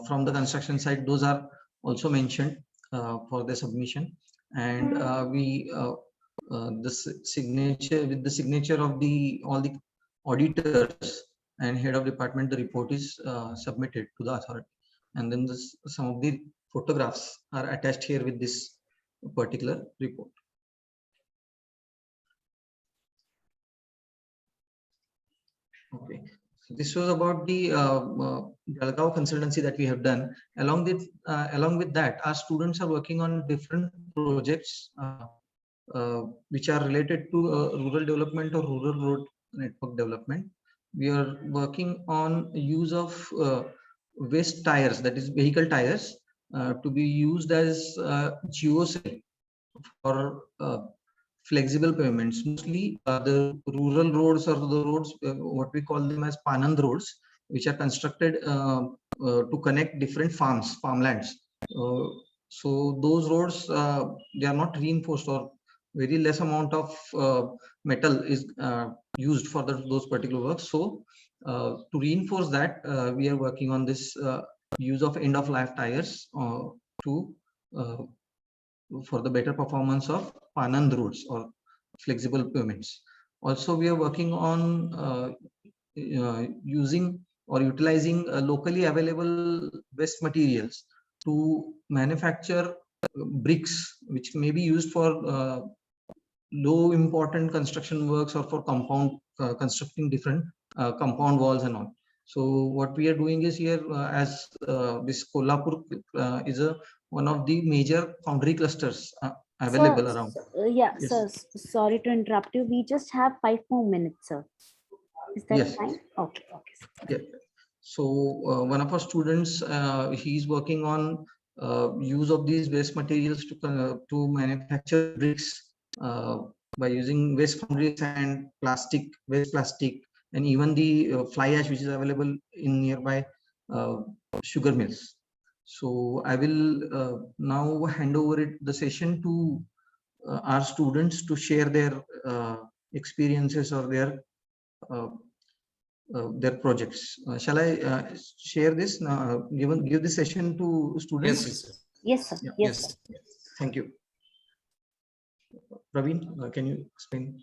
from the construction site, those are also mentioned for the submission, and the signature with the signature of all the auditors and head of department, the report is submitted to the authority, and then some of the photographs are attached here with this particular report. Okay, so this was about the Jalgaon consultancy that we have done. Along with that, our students are working on different projects which are related to rural development or rural road network development. We are working on use of waste tires, that is vehicle tires, to be used as geocell for flexible pavements. Mostly the rural roads or the roads, what we call them as Panand roads, which are constructed to connect different farmlands. So those roads, they are not reinforced, or very less amount of metal is used for those particular works. So to reinforce that, we are working on this use of end-of-life tires for the better performance of Panand roads or flexible pavements. Also, we are working on using or utilizing locally available waste materials to manufacture bricks, which may be used for low important construction works or for constructing different compound walls and all. So what we are doing is here, as this Kolhapur is one of the major foundry clusters available around. Yeah, Yes. sir, sorry to interrupt you. We just have 5 more minutes, sir. Is that Yes. fine? Okay, okay. Yeah. So one of our students, he's working on use of these waste materials to manufacture bricks by using waste foundry sand, waste plastic, and even the fly ash which is available in nearby sugar mills. So I will now hand over the session to our students to share their experiences or their projects. Shall I share this now? Give this session to students? Yes. Yes, sir. Yeah. Yes, sir. Thank you. Praveen, can you explain?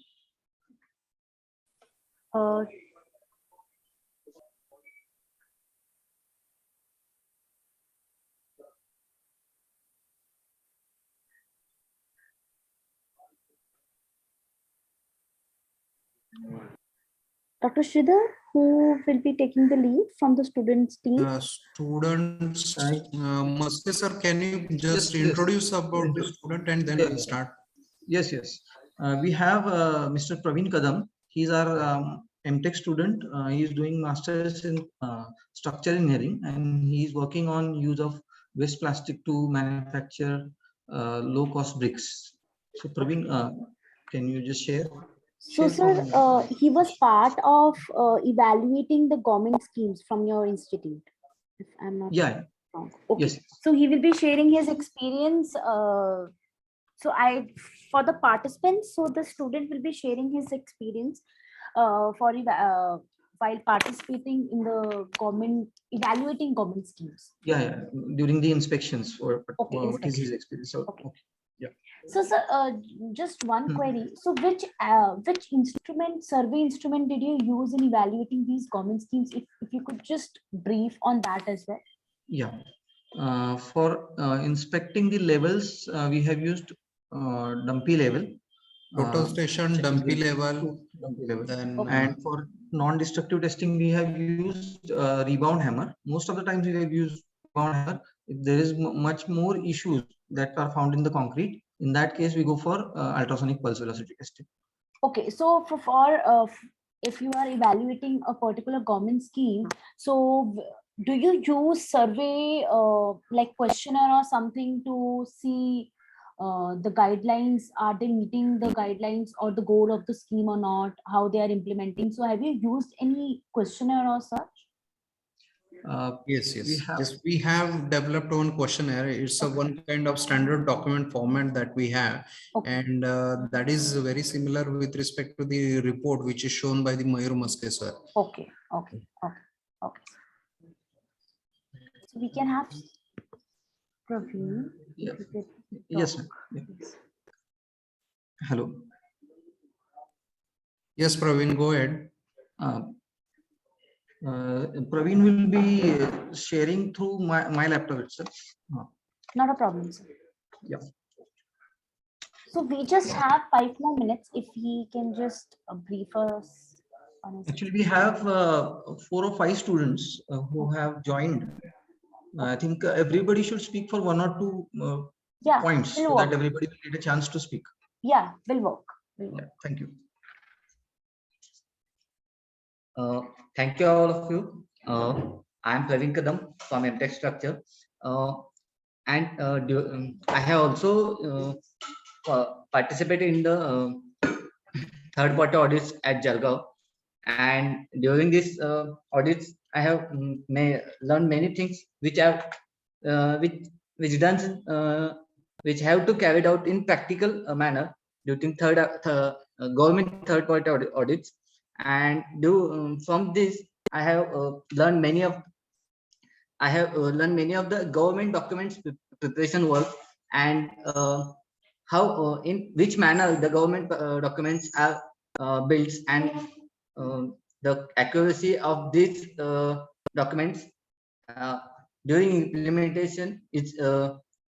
Dr. Sridhar, who will be taking the lead from the students team? Students, Right. Maske sir, can you just Yes, yes. introduce about the student and then Yeah, we'll yeah. start? Yes, yes. We have Mr. Praveen Kadam. He's our MTech student. He is doing masters in structural engineering, and he is working on use of waste plastic to manufacture low cost bricks. So Praveen, can you just share? So, sir, he was part of evaluating the government schemes from your institute, if I'm not Yeah. wrong. Okay. Yes. So he will be sharing his experience. For the participants, so the student will be sharing his experience while participating in the government, evaluating government schemes. Yeah, yeah. During the inspections, or Okay, what is his inspection. experience? So, Okay. okay. Yeah. So, sir, just one query. So, which instrument, survey instrument, did you use in evaluating these government schemes? If you could just brief on that as well. Yeah. For inspecting the levels, we have used dumpy level. Total station, checking dumpy the level, dumpy level. then And for non-destructive testing, we have used rebound hammer. Most of the times we have used rebound hammer. If there is much more issues that are found in the concrete, in that case, we go for ultrasonic pulse velocity testing. Okay, so if you are evaluating a particular government scheme, so do you use survey like questionnaire or something to see the guidelines, are they meeting the guidelines or the goal of the scheme or not, how they are implementing? So have you used any questionnaire or such? yes, We have. yes, we have developed one questionnaire. It's a one kind of standard document format that we have, Okay. and that is very similar with respect to the report which is shown by the Mayur Maske sir. Okay, okay, okay, okay. So we can have Praveen. Yeah. If you could Yes, talk. ma'am. Yeah. Yes. Hello. Yes, Praveen, go ahead. Praveen will be sharing through my laptop itself. Not a problem, sir. Yeah. So we just have 5 more minutes. If he can just brief us on his. Actually, we have 4 or 5 students who have joined. I think everybody should speak for 1 or 2 Yeah, points so will that work. everybody will get a chance to speak. Yeah, will work. Will work. Yeah, thank you. Thank you all of you. I am Praveen Kadam from MTech Structure, I have also participated in the third-party audits at Jalgaon. And during this audits, I have learned many things which have which done which have to carried out in practical manner during government third-party audits. And from this, I have learned many of the government documents preparation work, and how in which manner the government documents are built, and the accuracy of these documents during implementation is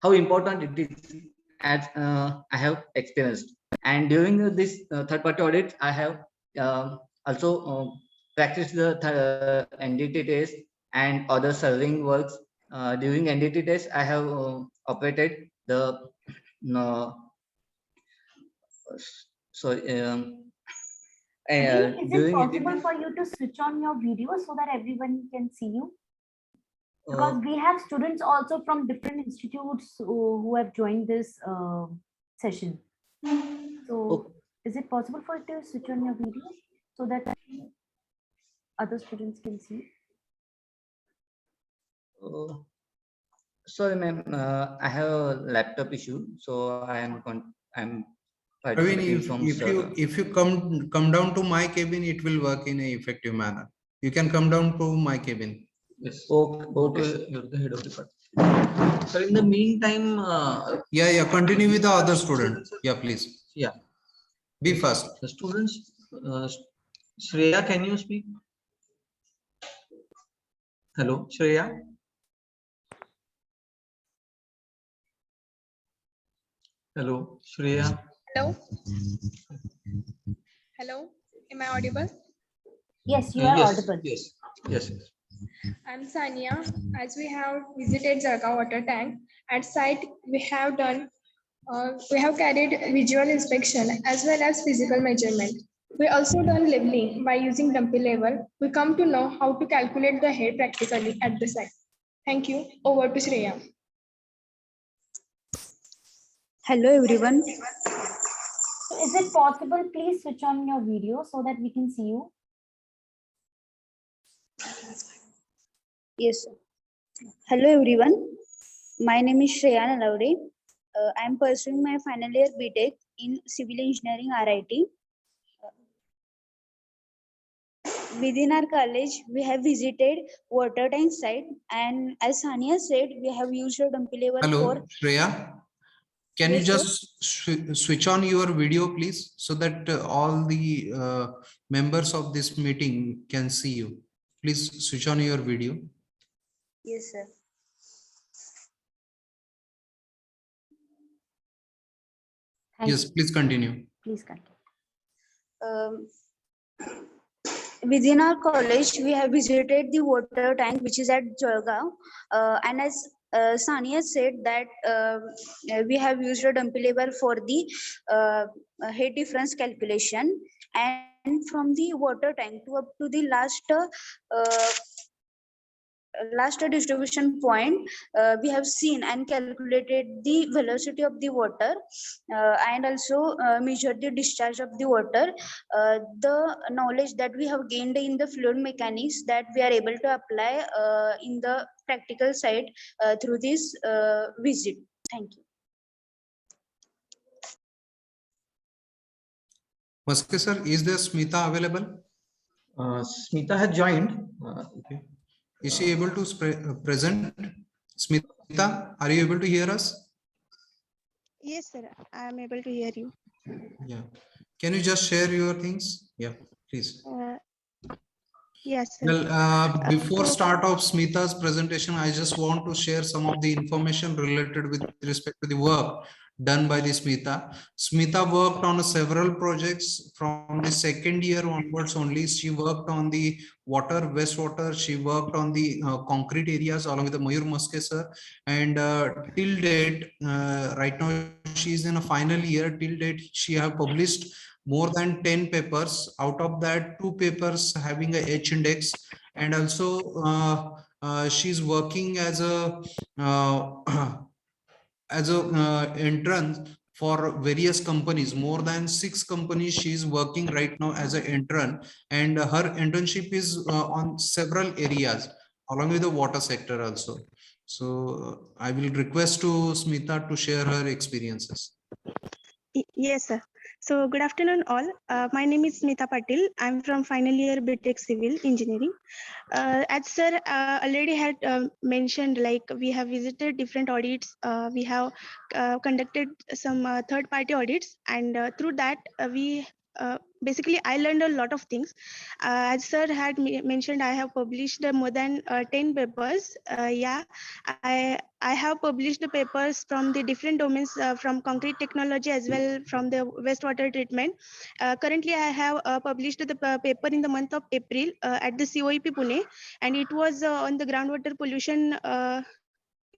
how important it is, as I have experienced. And during this third-party audit, I have also practiced the NDT test and other serving works. During NDT test, I have operated the so Praveen, is it during possible NDT. for you to switch on your video so that everyone can see you? Uh, Because we have students also from different institutes who have joined this session. So is it possible for you to switch on your video so that other students can see? Sorry, ma'am. I have a laptop issue, so I'm Praveen, participating from if you come down to my cabin, it will work in a effective manner. You can come down to my cabin. Yes. Okay. You're the head of the department. So in the meantime, Yeah, continue with the other student. Yeah, please. Yeah. Be fast. The students, Shreya, can you speak? Hello, Shreya. Hello, Shreya. Hello. Hello. Am I audible? Yes, you are Yes, audible. yes, yes. I'm Sania. As we have visited Jalgaon water tank, at site we have carried visual inspection as well as physical measurement. We also done leveling by using dumpy level. We come to know how to calculate the head practically at the site. Thank you. Over to Shreya. Hello everyone. So is it possible, please switch on your video so that we can see you? Yes. Hello everyone. My name is Shreya Nandre. I am pursuing my final year BTech in Civil Engineering RIT. Within our college, we have visited water tank site, and as Sania said, we have used a dumpy level Hello, for. Shreya. Can you Yes, sir. just switch on your video, please, so that all the members of this meeting can see you? Please switch on your video. Yes, sir. Yes, please continue. Please continue. Um, Within our college, we have visited the water tank, which is at Jalgaon. And as Sania said that we have used a dumpy level for the head difference calculation. And from the water tank to up to the last distribution point, we have seen and calculated the velocity of the water and also measured the discharge of the water. The knowledge that we have gained in the fluid mechanics that we are able to apply in the practical side through this visit. Thank you. Maske sir, is there Smita available? Smita has joined. Okay. Is she able to present? Smita, are you able to hear us? Yes, sir. I am able to hear you. Yeah. Can you just share your things? Yeah, please. Yes, sir. Well, before start of Smita's presentation, I just want to share some of the information related with respect to the work done by the Smita. Smita worked on several projects from the second year onwards only. She worked on the water, wastewater. She worked on the concrete areas along with the Mayur Maske sir. And till date, right now she is in a final year. Till date, she have published more than 10 papers. Out of that, 2 papers having a H index, and also she's working as a entrance for various companies. More than 6 companies she is working right now as an intern, and her internship is on several areas along with the water sector also. So I will request to Smita to share her experiences. Yes, sir. So good afternoon all. My name is Smita Patil. I'm from final year BTech Civil Engineering. As sir already had mentioned, like we have visited different audits. We have conducted some third party audits, and through that we basically I learned a lot of things. As sir had mentioned, I have published more than 10 papers. Yeah, I have published the papers from the different domains, from concrete technology as well from the wastewater treatment. Currently, I have published the paper in the month of April at the COEP Pune, and it was on the groundwater pollution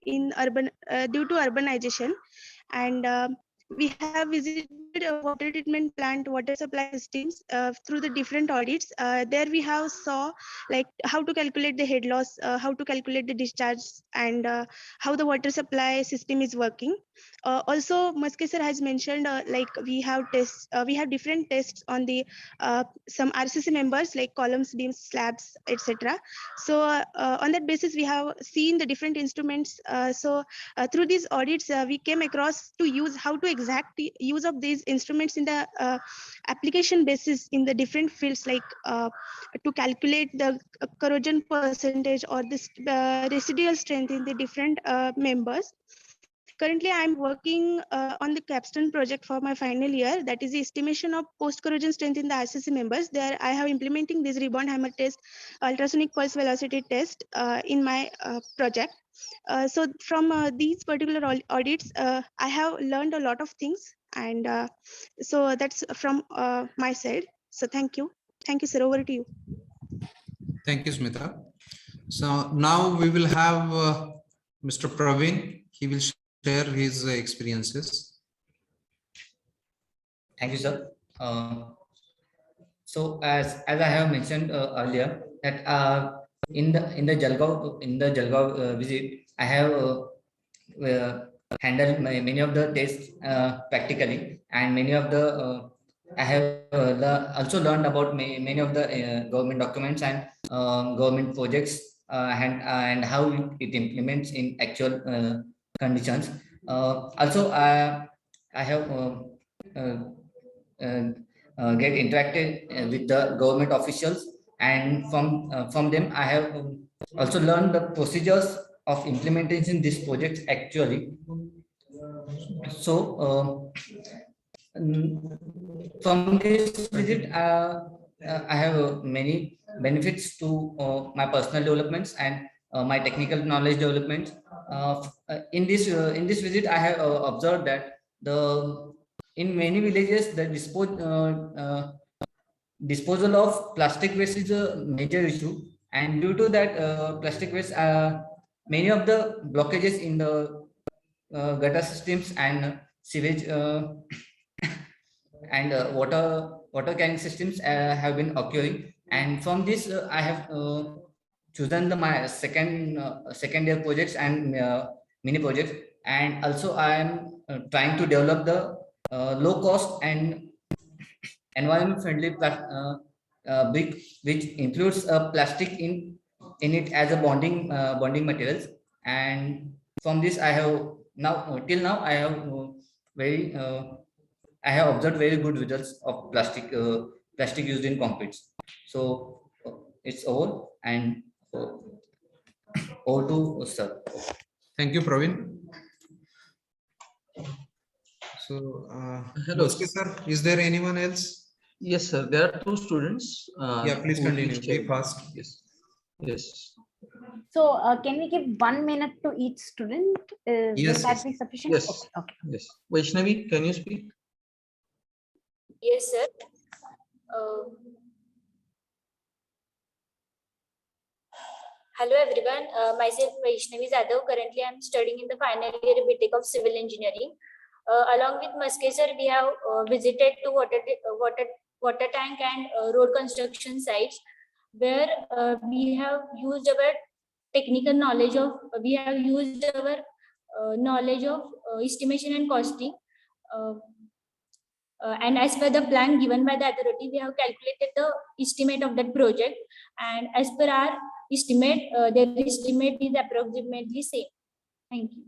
in urban due to urbanization. And we have visited water treatment plant, water supply systems through the different audits. There we have saw like how to calculate the head loss, how to calculate the discharge, and how the water supply system is working. Also, Maske sir has mentioned like we have tests, we have different tests on the some RCC members like columns, beams, slabs, etc. So on that basis, we have seen the different instruments. Through these audits, we came across to use how to exact use of these instruments in the application basis in the different fields, like to calculate the corrosion percentage or the residual strength in the different members. Currently, I'm working on the capstone project for my final year. That is the estimation of post-corrosion strength in the RCC members. There, I have implementing this rebound hammer test, ultrasonic pulse velocity test in my project. So from these particular audits, I have learned a lot of things, and so that's from my side. So thank you, sir. Over to you. Thank you, Smita. So now we will have Mr. Praveen. He will share his experiences. Thank you, sir. So as I have mentioned earlier, that in the Jalgaon visit, I have handled many of the tests practically, and many of the I have also learned about many of the government documents and government projects and how it implements in actual conditions. Also, I have uh, uh, get interacted with the government officials, and from them I have also learned the procedures of implementation this project actually. So from this visit, I have many benefits to my personal developments and my technical knowledge development. In this visit, I have observed that the in many villages the disposal of plastic waste is a major issue, and due to that plastic waste, many of the blockages in the gutter systems and sewage and water carrying systems have been occurring, and from this I have chosen my second year projects and mini projects, and also I am trying to develop the low cost and environment friendly brick, which includes plastic in it as a bonding materials. And from this I have now till now I have very I have observed very good results of plastic used in concretes. So it's over, and over to sir. Thank you, Praveen. So, Hello. Muske sir, is there anyone else? Yes, sir. There are two students. Yeah, please who will be continue. Be sharing. fast. Yes. Yes. So can we give 1 minute to each student? Will Yes, that yes. be sufficient? Yes. Okay, okay. Yes. Vaishnavi, can you speak? Yes, sir. Hello, everyone. Myself, Vaishnavi Zadav. Currently, I'm studying in the final year BTech of Civil Engineering. Along with Muske sir, we have visited to water tank and road construction sites, where we have used our technical knowledge of knowledge of estimation and costing. And as per the plan given by the authority, we have calculated the estimate of that project. And as per our estimate, their estimate is approximately same. Thank you.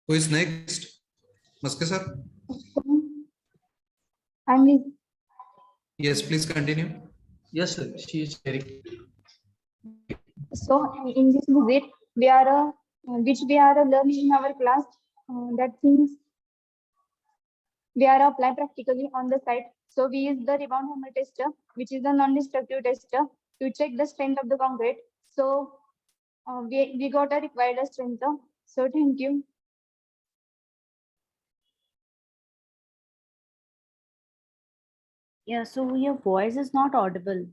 Who is next? Muske sir? Yes, please continue. Yes, sir. She is sharing. So in this visit, we are learning in our class that things we are apply practically on the site. So we use the rebound hammer tester, which is a non-destructive tester, to check the strength of the concrete. So we got a required strength. So thank you. Yeah, so your voice is not audible.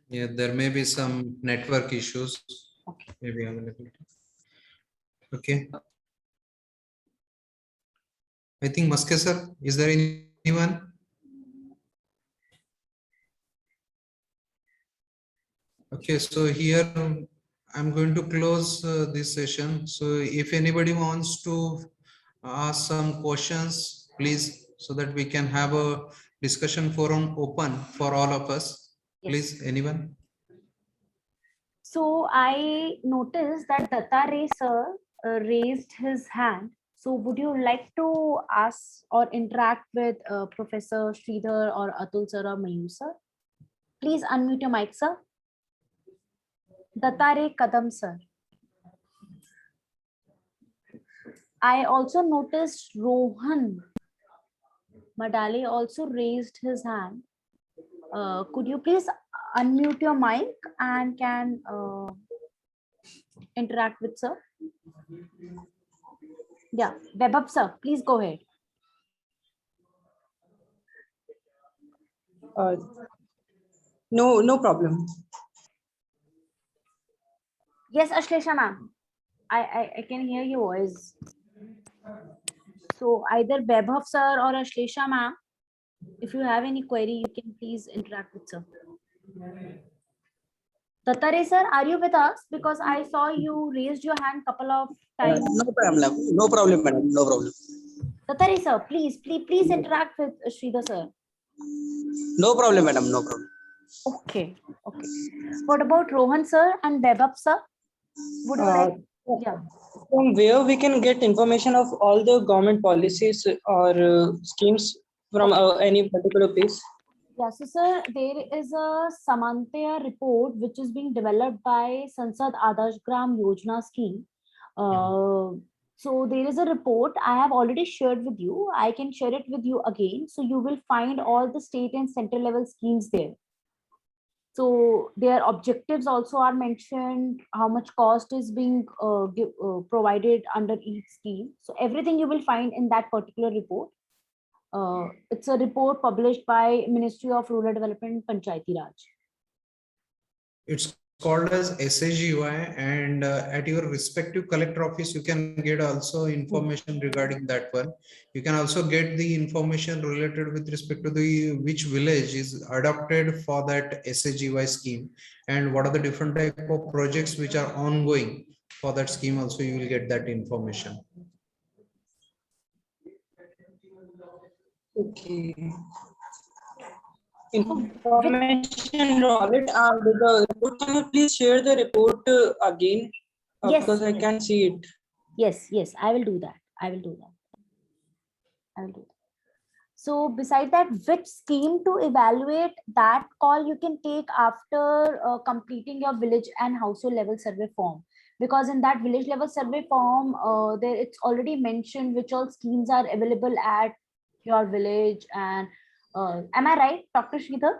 Yeah, there may be some network issues. Okay. Maybe availability. Okay. I think Muske sir, is there anyone? Okay, so here I'm going to close this session. So if anybody wants to ask some questions, please, so that we can have a discussion forum open for all of us. Please, anyone? So I noticed that Dattare sir raised his hand. So would you like to ask or interact with Professor Sridhar or Atul sir or Mayur sir? Please unmute your mic, sir. Dattare Kadam sir. I also noticed Rohan Madale also raised his hand. Could you please unmute your mic and can interact with sir? Yeah, Webab sir, please go ahead. No problem. Yes, Ashlesha ma'am. I can hear your voice. So either Webab sir or Ashlesha ma'am, if you have any query, you can please interact with sir. Tattare sir, are you with us? Because I saw you raised your hand couple of times. No problem. No problem, madam. No problem. Tattare sir, please interact with Sridhar sir. No problem, madam. No problem. Okay. What about Rohan sir and Webab sir? Would you like? Yeah. From where we can get information of all the government policies or schemes from any particular place? Yeah, so sir, there is a Samantya report which is being developed by Sansad Adarsh Gram Yojana scheme. So there is a report I have already shared with you. I can share it with you again. So you will find all the state and central level schemes there. So their objectives also are mentioned, how much cost is being provided under each scheme. So everything you will find in that particular report. It's a report published by Ministry of Rural Development, Panchayati Raj. It's called as SAGY, and at your respective collector office, you can get also information regarding that one. You can also get the information related with respect to the which village is adopted for that SAGY scheme and what are the different type of projects which are ongoing for that scheme. Also, you will get that information. Okay. Information audit. The report, can you please share the report again? Yes, Because I can't see it. Yes, I will do that. So beside that, which scheme to evaluate, that call you can take after completing your village and household level survey form. Because in that village level survey form, there it's already mentioned which all schemes are available at your village. And am I right, Dr. Sridhar?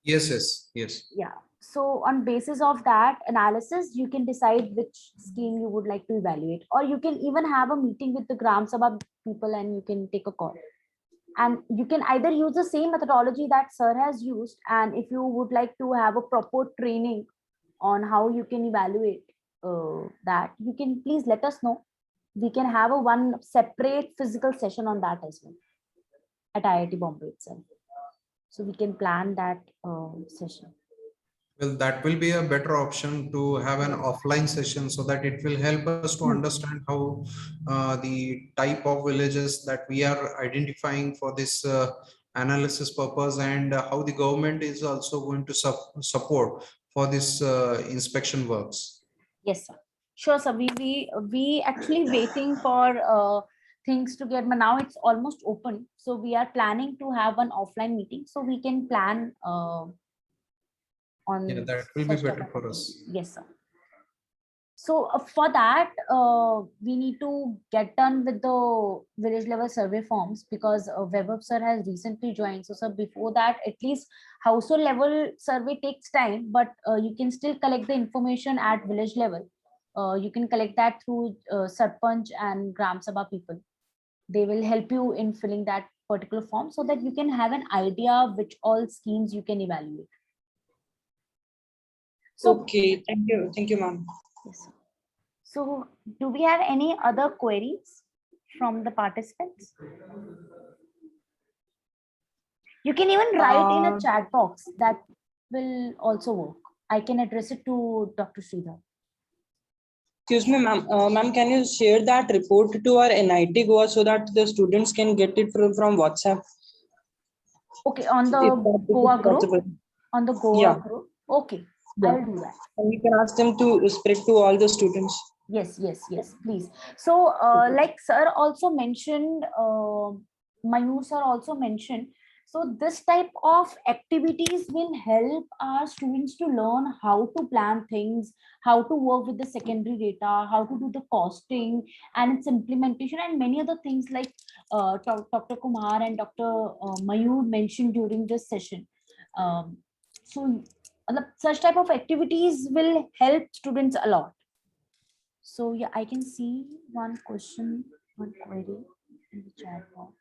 Yes. Yeah. So on basis of that analysis, you can decide which scheme you would like to evaluate, or you can even have a meeting with the Gram Sabha people and you can take a call. And you can either use the same methodology that sir has used, and if you would like to have a proper training on how you can evaluate that, you can please let us know. We can have a one separate physical session on that as well at IIT Bombay itself. So we can plan that session. Well, that will be a better option to have an offline session so that it will help us to understand how the type of villages that we are identifying for this analysis purpose, and how the government is also going to support for this inspection works. Yes, sir. Sure, sir. We actually waiting for things to get, but now it's almost open. So we are planning to have an offline meeting so we can plan on. Yeah, that will be better for us. Yes, sir. So for that, we need to get done with the village level survey forms, because Webab sir has recently joined. So sir, before that, at least household level survey takes time, but you can still collect the information at village level. You can collect that through Sarpanch and Gram Sabha people. They will help you in filling that particular form so that you can have an idea which all schemes you can evaluate. So, okay, thank you, ma'am. Yes, sir. So do we have any other queries from the participants? You can even write in a chat box. That will also work. I can address it to Dr. Sridhar. Excuse me, ma'am. Ma'am, can you share that report to our NIT Goa so that the students can get it from WhatsApp? Okay, on the Goa group? On the Goa group? Okay, yeah. I will do that. And we can ask them to spread to all the students. Yes, please. So like sir also mentioned, Mayur sir also mentioned, so this type of activities will help our students to learn how to plan things, how to work with the secondary data, how to do the costing and its implementation, and many other things like Dr. Kumar and Dr. Mayur mentioned during this session. So such type of activities will help students a lot. So yeah, I can see one question, one query in the chat box.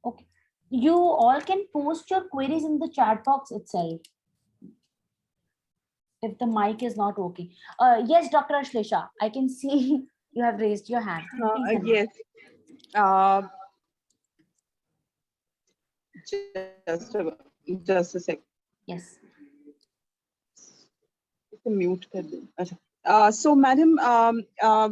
Okay, you all can post your queries in the chat box itself if the mic is not working. Yes, Dr. Ashlesha, I can see you have raised your hand. Please, Nandre. Yes. Just a sec. Yes. Mute kar do. Acha. So, madam,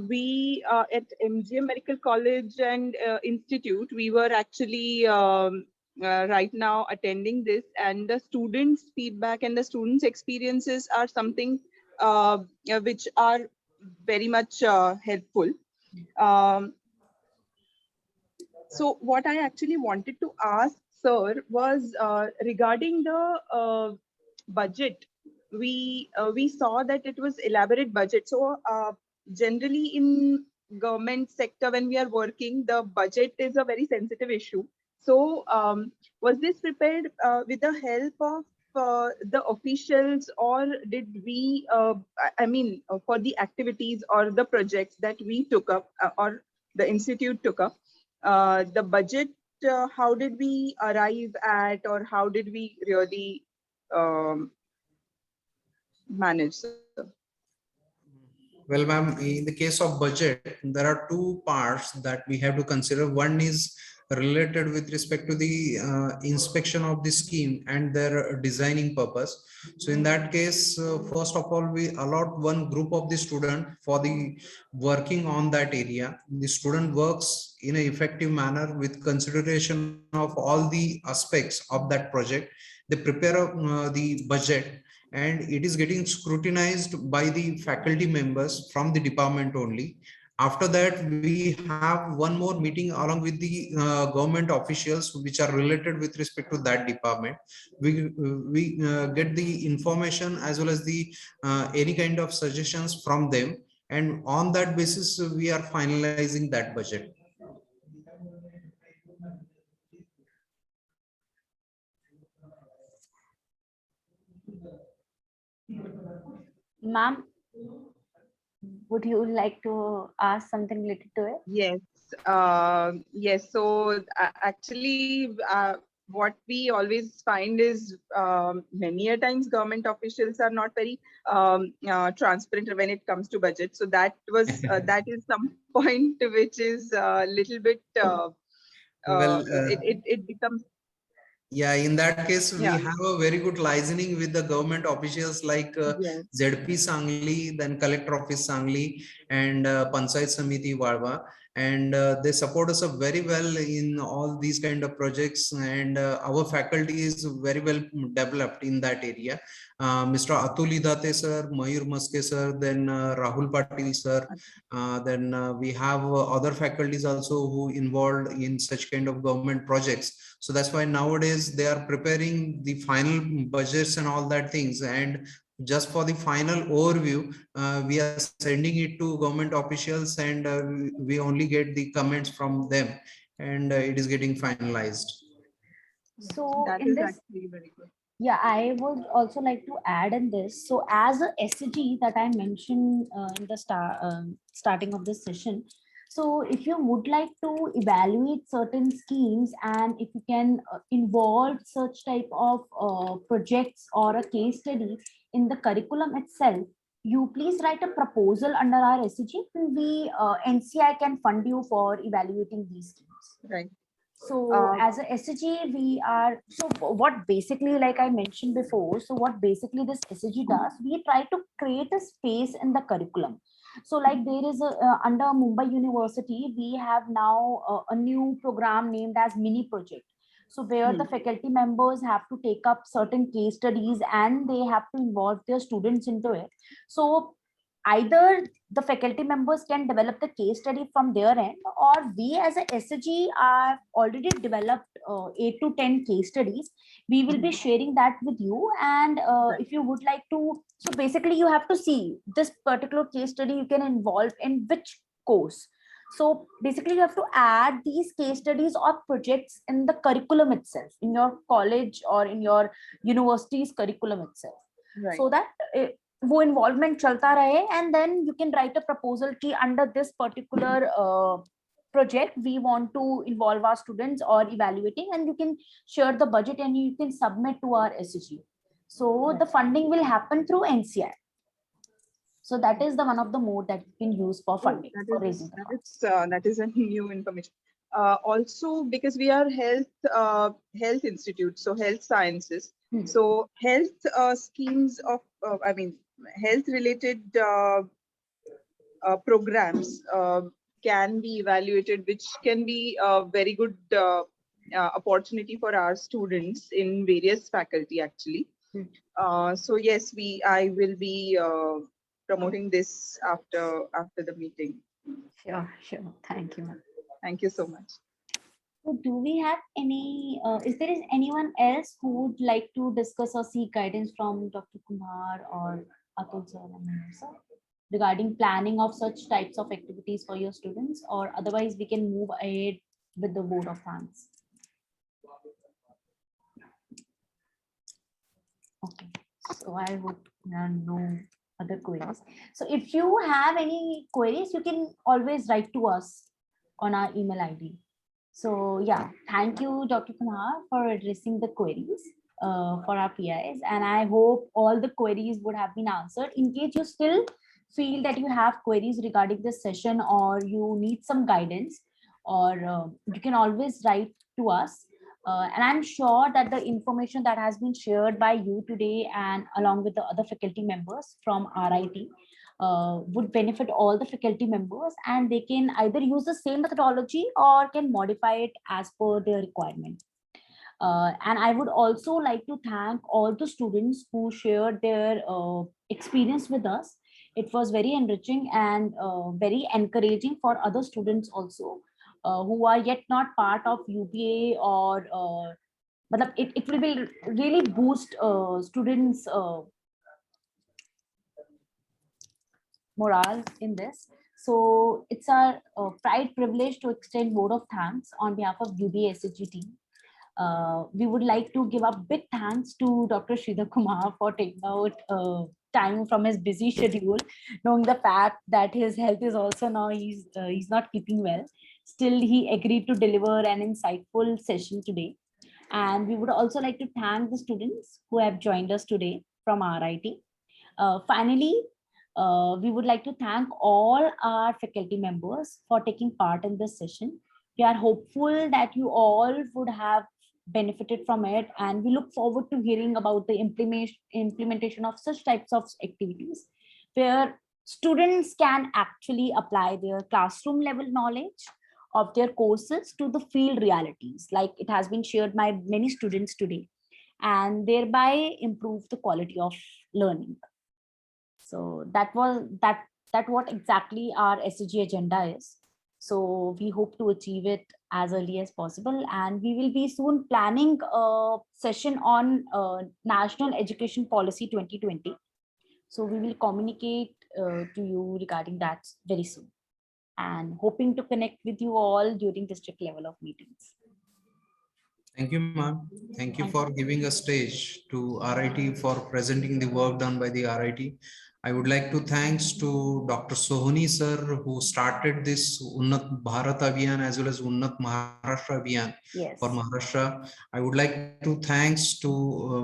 we at MGM Medical College and Institute, we were actually right now attending this, and the students' feedback and the students' experiences are something which are very much helpful. So what I actually wanted to ask, sir, was regarding the budget. We saw that it was elaborate budget. So generally in government sector, when we are working, the budget is a very sensitive issue. So was this prepared with the help of the officials, or did we, I mean, for the activities or the projects that we took up or the institute took up, the budget, how did we arrive at, or how did we really manage? Well, ma'am, in the case of budget, there are two parts that we have to consider. One is related with respect to the inspection of the scheme and their designing purpose. So in that case, first of all, we allot one group of the student for the working on that area. The student works in an effective manner with consideration of all the aspects of that project. They prepare the budget, and it is getting scrutinized by the faculty members from the department only. After that, we have one more meeting along with the government officials which are related with respect to that department. We get the information as well as the any kind of suggestions from them, and on that basis we are finalizing that budget. Ma'am, would you like to ask something related to it? Yes. Yes. So actually, what we always find is many a times government officials are not very transparent when it comes to budget. So that was that is some point which is a little bit it becomes. Yeah, in that case, we Yeah. have a very good liaising with the government officials like Yes. ZP Sangli, then Collector Office Sangli, and Panchayat Samiti Walwa. And they support us very well in all these kind of projects. And our faculty is very well developed in that area. Mr. Atul Idate sir, Mayur Maske sir, then Rahul Patil sir. Then we have other faculties also who involved in such kind of government projects. So that's why nowadays they are preparing the final budgets and all that things. And just for the final overview, we are sending it to government officials, and we only get the comments from them, and it is getting finalized. So That in is this, actually very good. yeah, I would also like to add in this. So as a SG that I mentioned in the starting of this session, so if you would like to evaluate certain schemes, and if you can involve such type of projects or a case study in the curriculum itself, you please write a proposal under our SG, and we NCI can fund you for evaluating these schemes. Right. So as a SG, we are, so what basically, like I mentioned before, so what basically this SG does, we try to create a space in the curriculum. So like there is a, under Mumbai University, we have now a new program named as mini project. So where the faculty members have to take up certain case studies and they have to involve their students into it. So either the faculty members can develop the case study from their end, or we as a SG are already developed 8 to 10 case studies. We will be sharing that with you, and if you would like to, so basically you have to see this particular case study you can involve in which course. So basically you have to add these case studies or projects in the curriculum itself, in your college or in your university's curriculum itself. Right. so that वो involvement चलता रहे, and then you can write a proposal कि under this particular project we want to involve our students or evaluating, and you can share the budget and you can submit to our SG. So the funding will happen through NCI. So that is the one of the mode that you can use for funding, for raising the funds. That is a new information. Also, because we are health institute, so health sciences. So health schemes of, I mean, health related programs can be evaluated, which can be a very good opportunity for our students in various faculty actually. So yes, I will be promoting this after the meeting. Sure. Thank you. Thank you so much. So do we have any, is there anyone else who would like to discuss or seek guidance from Dr. Kumar or Atul sir and Nandre sir regarding planning of such types of activities for your students, or otherwise we can move ahead with the vote of thanks? Okay, so I would know other queries. So if you have any queries, you can always write to us on our email ID. So yeah, thank you, Dr. Kumar, for addressing the queries for our PIs, and I hope all the queries would have been answered. In case you still feel that you have queries regarding this session, or you need some guidance, or you can always write to us. And I'm sure that the information that has been shared by you today and along with the other faculty members from RIT would benefit all the faculty members, and they can either use the same methodology or can modify it as per their requirement. And I would also like to thank all the students who shared their experience with us. It was very enriching and very encouraging for other students also who are yet not part of UBA, or but it will be really boost students morale in this. So it's our pride privilege to extend vote of thanks on behalf of UBA SHG team. We would like to give a big thanks to Dr. Sridhar Kumar for taking out time from his busy schedule, knowing the fact that his health is also now he's not keeping well. Still, he agreed to deliver an insightful session today. And we would also like to thank the students who have joined us today from RIT. Finally, we would like to thank all our faculty members for taking part in this session. We are hopeful that you all would have benefited from it, and we look forward to hearing about the implementation of such types of activities where students can actually apply their classroom level knowledge of their courses to the field realities, like it has been shared by many students today, and thereby improve the quality of learning. So that what exactly our SCG agenda is. So we hope to achieve it as early as possible, and we will be soon planning a session on National Education Policy 2020. So we will communicate to you regarding that very soon, and hoping to connect with you all during district level of meetings. Thank you, ma'am. Thank you for giving a stage to RIT for presenting the work done by the RIT. I would like to thanks to Dr. Sohani sir, who started this Unnat Bharat Abhiyan as well as Unnat Maharashtra Abhiyan for Maharashtra. I would like to thanks to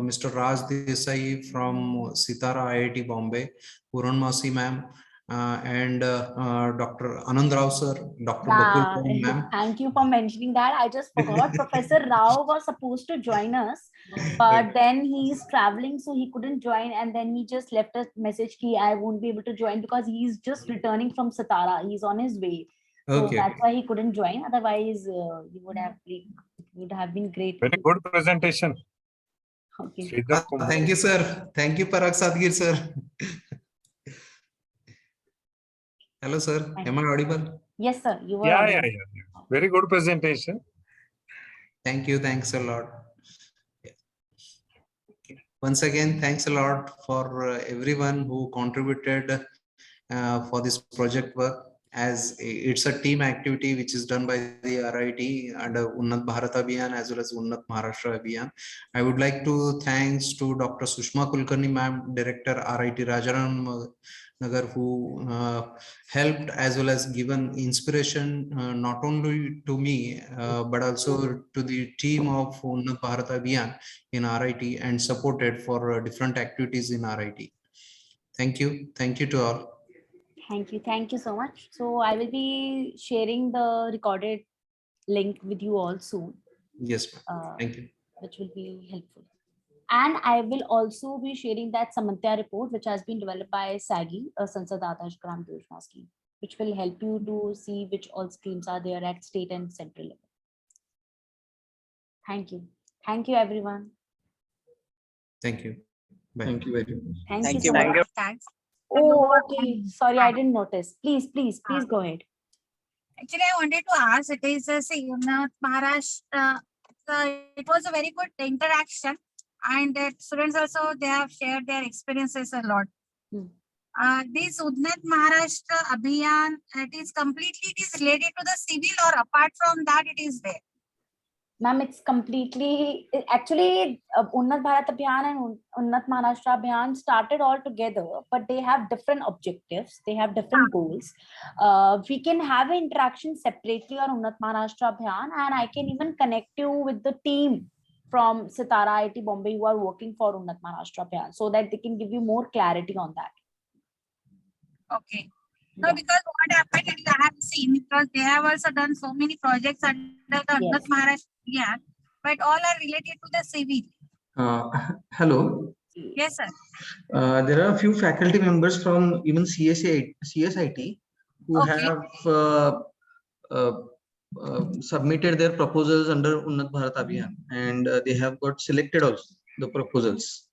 Mr. Raj Desai from Sitara IIT Bombay, Puran Masi ma'am, and Dr. Anand Rao sir, Dr. Bakul ma'am. Thank you for mentioning that. I just forgot Professor Rao was supposed to join us, but then he's traveling, so he couldn't join, and then he just left a message key, I won't be able to join because he's just returning from Satara. He's on his way. So that's why he couldn't join. Otherwise, he would have been great. Very good presentation. Okay. Thank you, sir. Thank you, Parag Sadgir, sir. Hello, sir. Am I audible? Yes, sir. You were. Yeah. Very good presentation. Thank you. Thanks a lot. Once again, thanks a lot for everyone who contributed for this project work. it's a team activity which is done by the RIT under Unnat Bharat Abhiyan as well as Unnat Maharashtra Abhiyan. I would like to thanks to Dr. Sushma Kulkarni ma'am, Director RIT Rajaram Nagar, who helped as well as given inspiration not only to me but also to the team of Unnat Bharat Abhiyan in RIT and supported for different activities in RIT. Thank you. Thank you to all. Thank you so much. So I will be sharing the recorded link with you all soon. Yes, thank you. Which will be helpful. And I will also be sharing that Samantha report, which has been developed by SAGI, Sansad Adarsh Gram Yojana scheme, which will help you to see which all schemes are there at state and central level. Thank you. Thank you, everyone. Thank you. Bye. Thank you very much. Thank you so much. Thanks. Oh, okay. Sorry, I didn't notice. Please go ahead. Actually, I wanted to ask, it is say, Maharashtra, it was a very good interaction, and students also, they have shared their experiences a lot. This Unnat Maharashtra Abhiyan, it is related to the civil, or apart from that it is there? Ma'am, it's completely, actually, Unnat Bharat Abhiyan and Unnat Maharashtra Abhiyan started all together, but they have different objectives. They have different goals. We can have an interaction separately on Unnat Maharashtra Abhiyan, and I can even connect you with the team from Sitara IIT Bombay who are working for Unnat Maharashtra Abhiyan, so that they can give you more clarity on that. Okay. No, because what happened is I have seen, because they have also done so many projects under the Unnat Maharashtra Abhiyan, but all are related to the civil. Hello. Yes, sir. There are a few faculty members from even CSIT who have submitted their proposals under Unnat Bharat Abhiyan, and they have got selected also, the proposals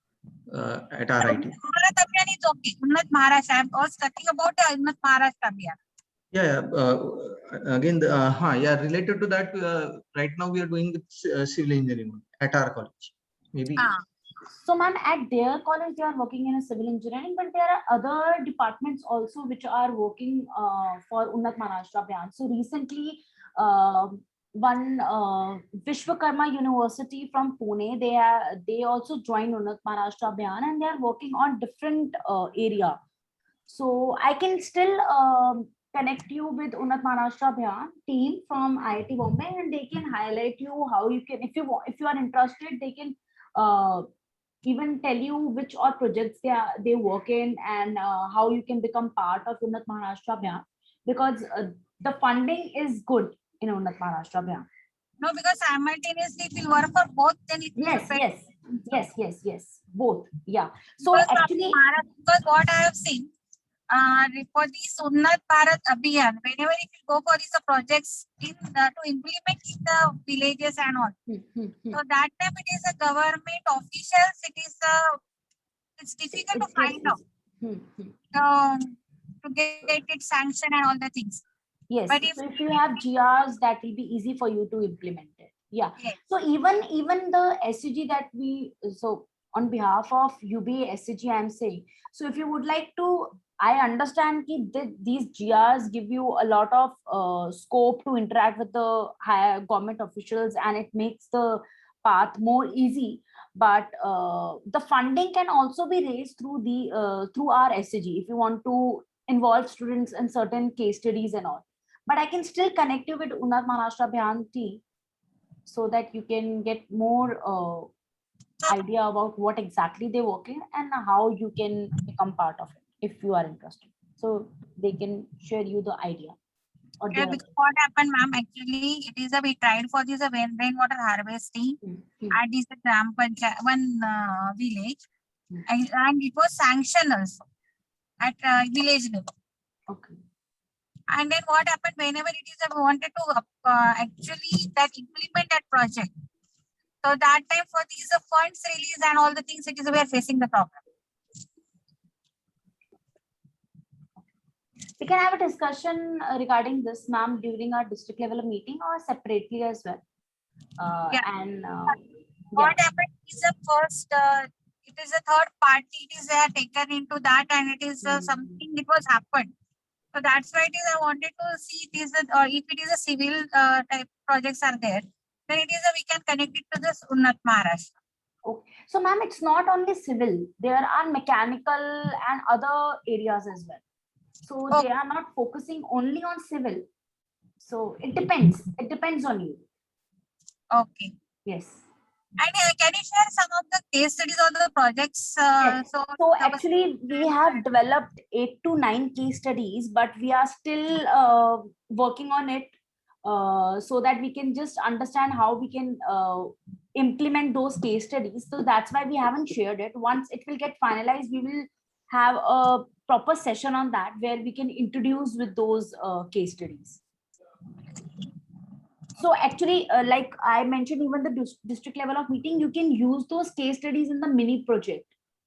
at RIT. Bharat Abhiyan is okay. Unnat Maharashtra. I was talking about the Unnat Maharashtra Abhiyan. Again, related to that, right now we are doing with civil engineering at our college. Maybe. So, ma'am, at their college, they are working in a civil engineering, but there are other departments also which are working for Unnat Maharashtra Abhiyan. So, recently, one Vishwakarma University from Pune, they also joined Unnat Maharashtra Abhiyan, and they are working on different area. So, I can still connect you with Unnat Maharashtra Abhiyan team from IIT Bombay, and they can highlight you how you can, if you are interested, they can even tell you which all projects they work in, and how you can become part of Unnat Maharashtra Abhiyan, because the funding is good in Unnat Maharashtra Abhiyan. No, because simultaneously it will work for both, then it will yes, both. Yeah. So because actually, because what I have seen, for this Unnat Bharat Abhiyan, whenever it will go for these projects to implement in the villages and all, so that time it is a government officials, it's difficult to find out to get it sanctioned and all the things. Yes, but if you have GRs, that will be easy for you to implement it. Yeah. Yes. So even the SCG that so on behalf of UBA SCG, I'm saying, so if you would like to, I understand that these GRs give you a lot of scope to interact with the higher government officials, and it makes the path more easy. But the funding can also be raised through through our SCG if you want to involve students in certain case studies and all. But I can still connect you with Unnat Maharashtra Abhiyan team, so that you can get more idea about what exactly they work in and how you can become part of it if you are interested. So they can share you the idea. Yeah, because what happened, ma'am, actually, it is we tried for this rainwater harvesting at this Gram Panchayat, one village, and it was sanctioned also at village level. Okay. And then what happened, whenever it is we wanted to actually implement that project, so that time for these funds release and all the things, it is we are facing the problem. We can have a discussion regarding this, ma'am, during our district level meeting or separately as well. What happened is the first, it is a third party, it is taken into that, and it is something it was happened. So that's why it is. I wanted to see it is or if it is a civil type projects are there, then it is we can connect it to this Unnat Maharashtra. Okay. So, ma'am, it's not only civil. There are mechanical and other areas as well. So they are not focusing only on civil. So it depends. It depends on you. Okay. Yes. And can you share some of the case studies of the projects? Yes. So actually, we have developed 8 to 9 case studies, but we are still working on it so that we can just understand how we can implement those case studies. So that's why we haven't shared it. Once it will get finalized, we will have a proper session on that where we can introduce with those case studies. So actually, like I mentioned, even the district level of meeting, you can use those case studies in the mini project.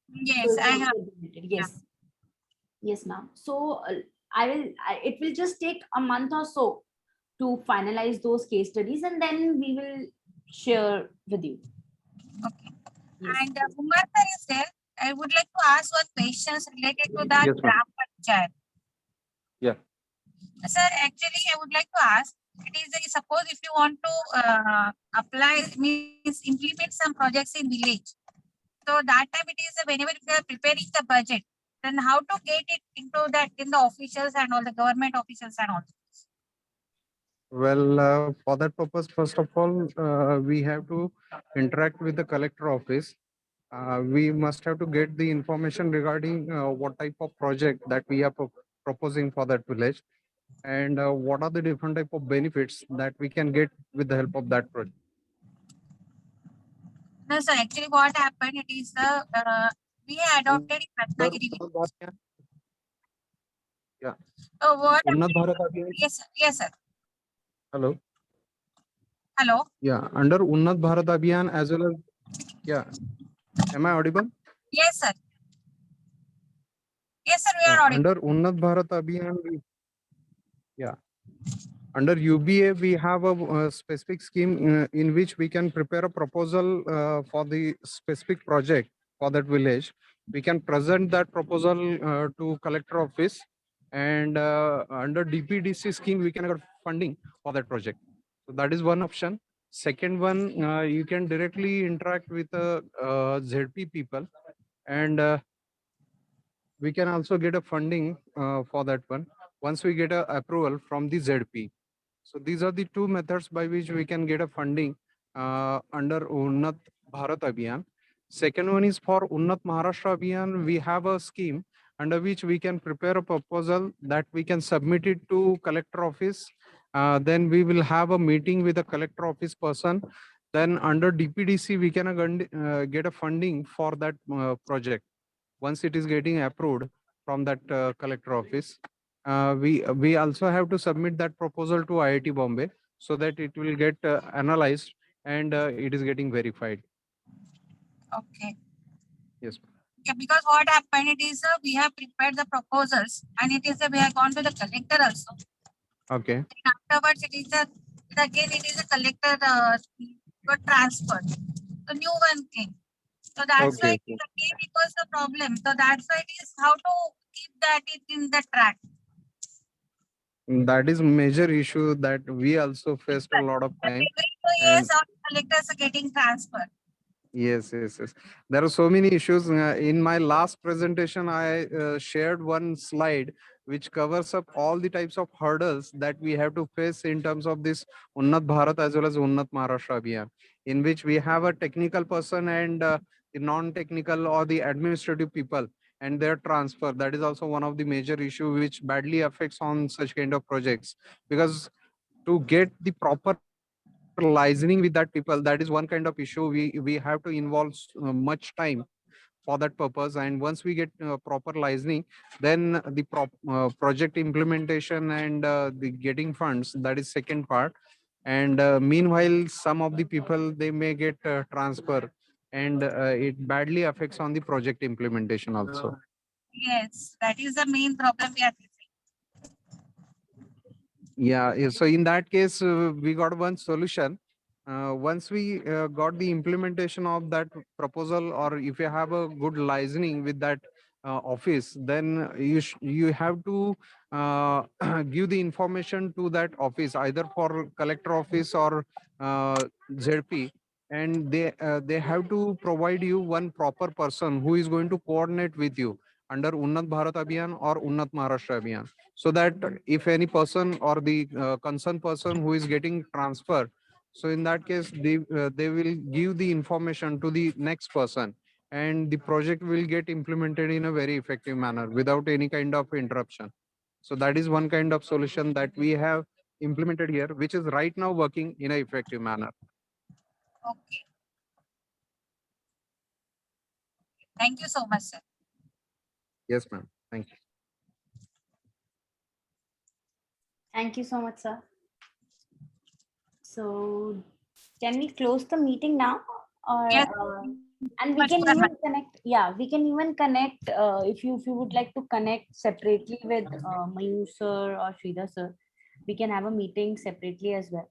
Yes, so I have. Yes. Yes, ma'am. So it will just take a month or so to finalize those case studies, and then we will share with you. Okay. Yes. And Kumar sir is there. I would like to ask one questions related to that Yes, ma'am. Gram Panchayat. Yeah. Sir, actually, I would like to ask, it is suppose if you want to apply, means implement some projects in village. So that time it is whenever we are preparing the budget, then how to get it into that in the officials and all the government officials and all. Well, for that purpose, first of all, we have to interact with the collector office. We must have to get the information regarding what type of project that we are proposing for that village, and what are the different type of benefits that we can get with the help of that project. No, so actually what happened, it is the, we adopted in Ratnagiri. Yeah. Oh, what? Unnat Bharat Abhiyan. Yes, sir. Yes, sir. Hello. Hello. Yeah, under Unnat Bharat Abhiyan as well as, yeah. Am I audible? Yes, sir. Yes, sir, we are audible. Under Unnat Bharat Abhiyan, yeah. Under UBA, we have a specific scheme in which we can prepare a proposal for the specific project for that village. We can present that proposal to collector office, and under DPDC scheme, we can get funding for that project. So that is one option. Second one, you can directly interact with ZP people, and we can also get a funding for that one once we get a approval from the ZP. So these are the two methods by which we can get a funding under Unnat Bharat Abhiyan. Second one is for Unnat Maharashtra Abhiyan. We have a scheme under which we can prepare a proposal that we can submit it to collector office. Then we will have a meeting with the collector office person. Then under DPDC, we can get a funding for that project. Once it is getting approved from that collector office, we also have to submit that proposal to IIT Bombay so that it will get analyzed and it is getting verified. Okay. Yes. Yeah, because what happened, it is we have prepared the proposals and it is we have gone to the collector also. Okay. And afterwards, it is again it is a collector transfer. The new one came. So that's why it was the problem. So that's why it is how to keep that it in the track. That is major issue that we also faced a lot of time. Yes, all collectors are getting transferred. Yes. There are so many issues. In my last presentation, I shared one slide which covers up all the types of hurdles that we have to face in terms of this Unnat Bharat as well as Unnat Maharashtra Abhiyan, in which we have a technical person and the non-technical or the administrative people and their transfer. That is also one of the major issue which badly affects on such kind of projects, because to get the proper licensing with that people, that is one kind of issue. We have to involve much time for that purpose, and once we get proper licensing, then the project implementation and the getting funds, that is second part. And meanwhile, some of the people, they may get transfer, and it badly affects on the project implementation also. Yes, that is the main problem we are facing. Yeah, so in that case, we got one solution. Once we got the implementation of that proposal, or if you have a good licensing with that office, then you have to give the information to that office, either for collector office or ZP, and they have to provide you one proper person who is going to coordinate with you under Unnat Bharat Abhiyan or Unnat Maharashtra Abhiyan, so that if any person or the concerned person who is getting transferred, so in that case they will give the information to the next person, and the project will get implemented in a very effective manner without any kind of interruption. So that is one kind of solution that we have implemented here, which is right now working in an effective manner. Okay. Thank you so much, sir. Yes, ma'am. Thank you. Thank you so much, sir. So can we close the meeting now? Or, Yes. and we can even connect. Yeah, we can even connect if you would like to connect separately with Mayur sir or Sridhar sir. We can have a meeting separately as well.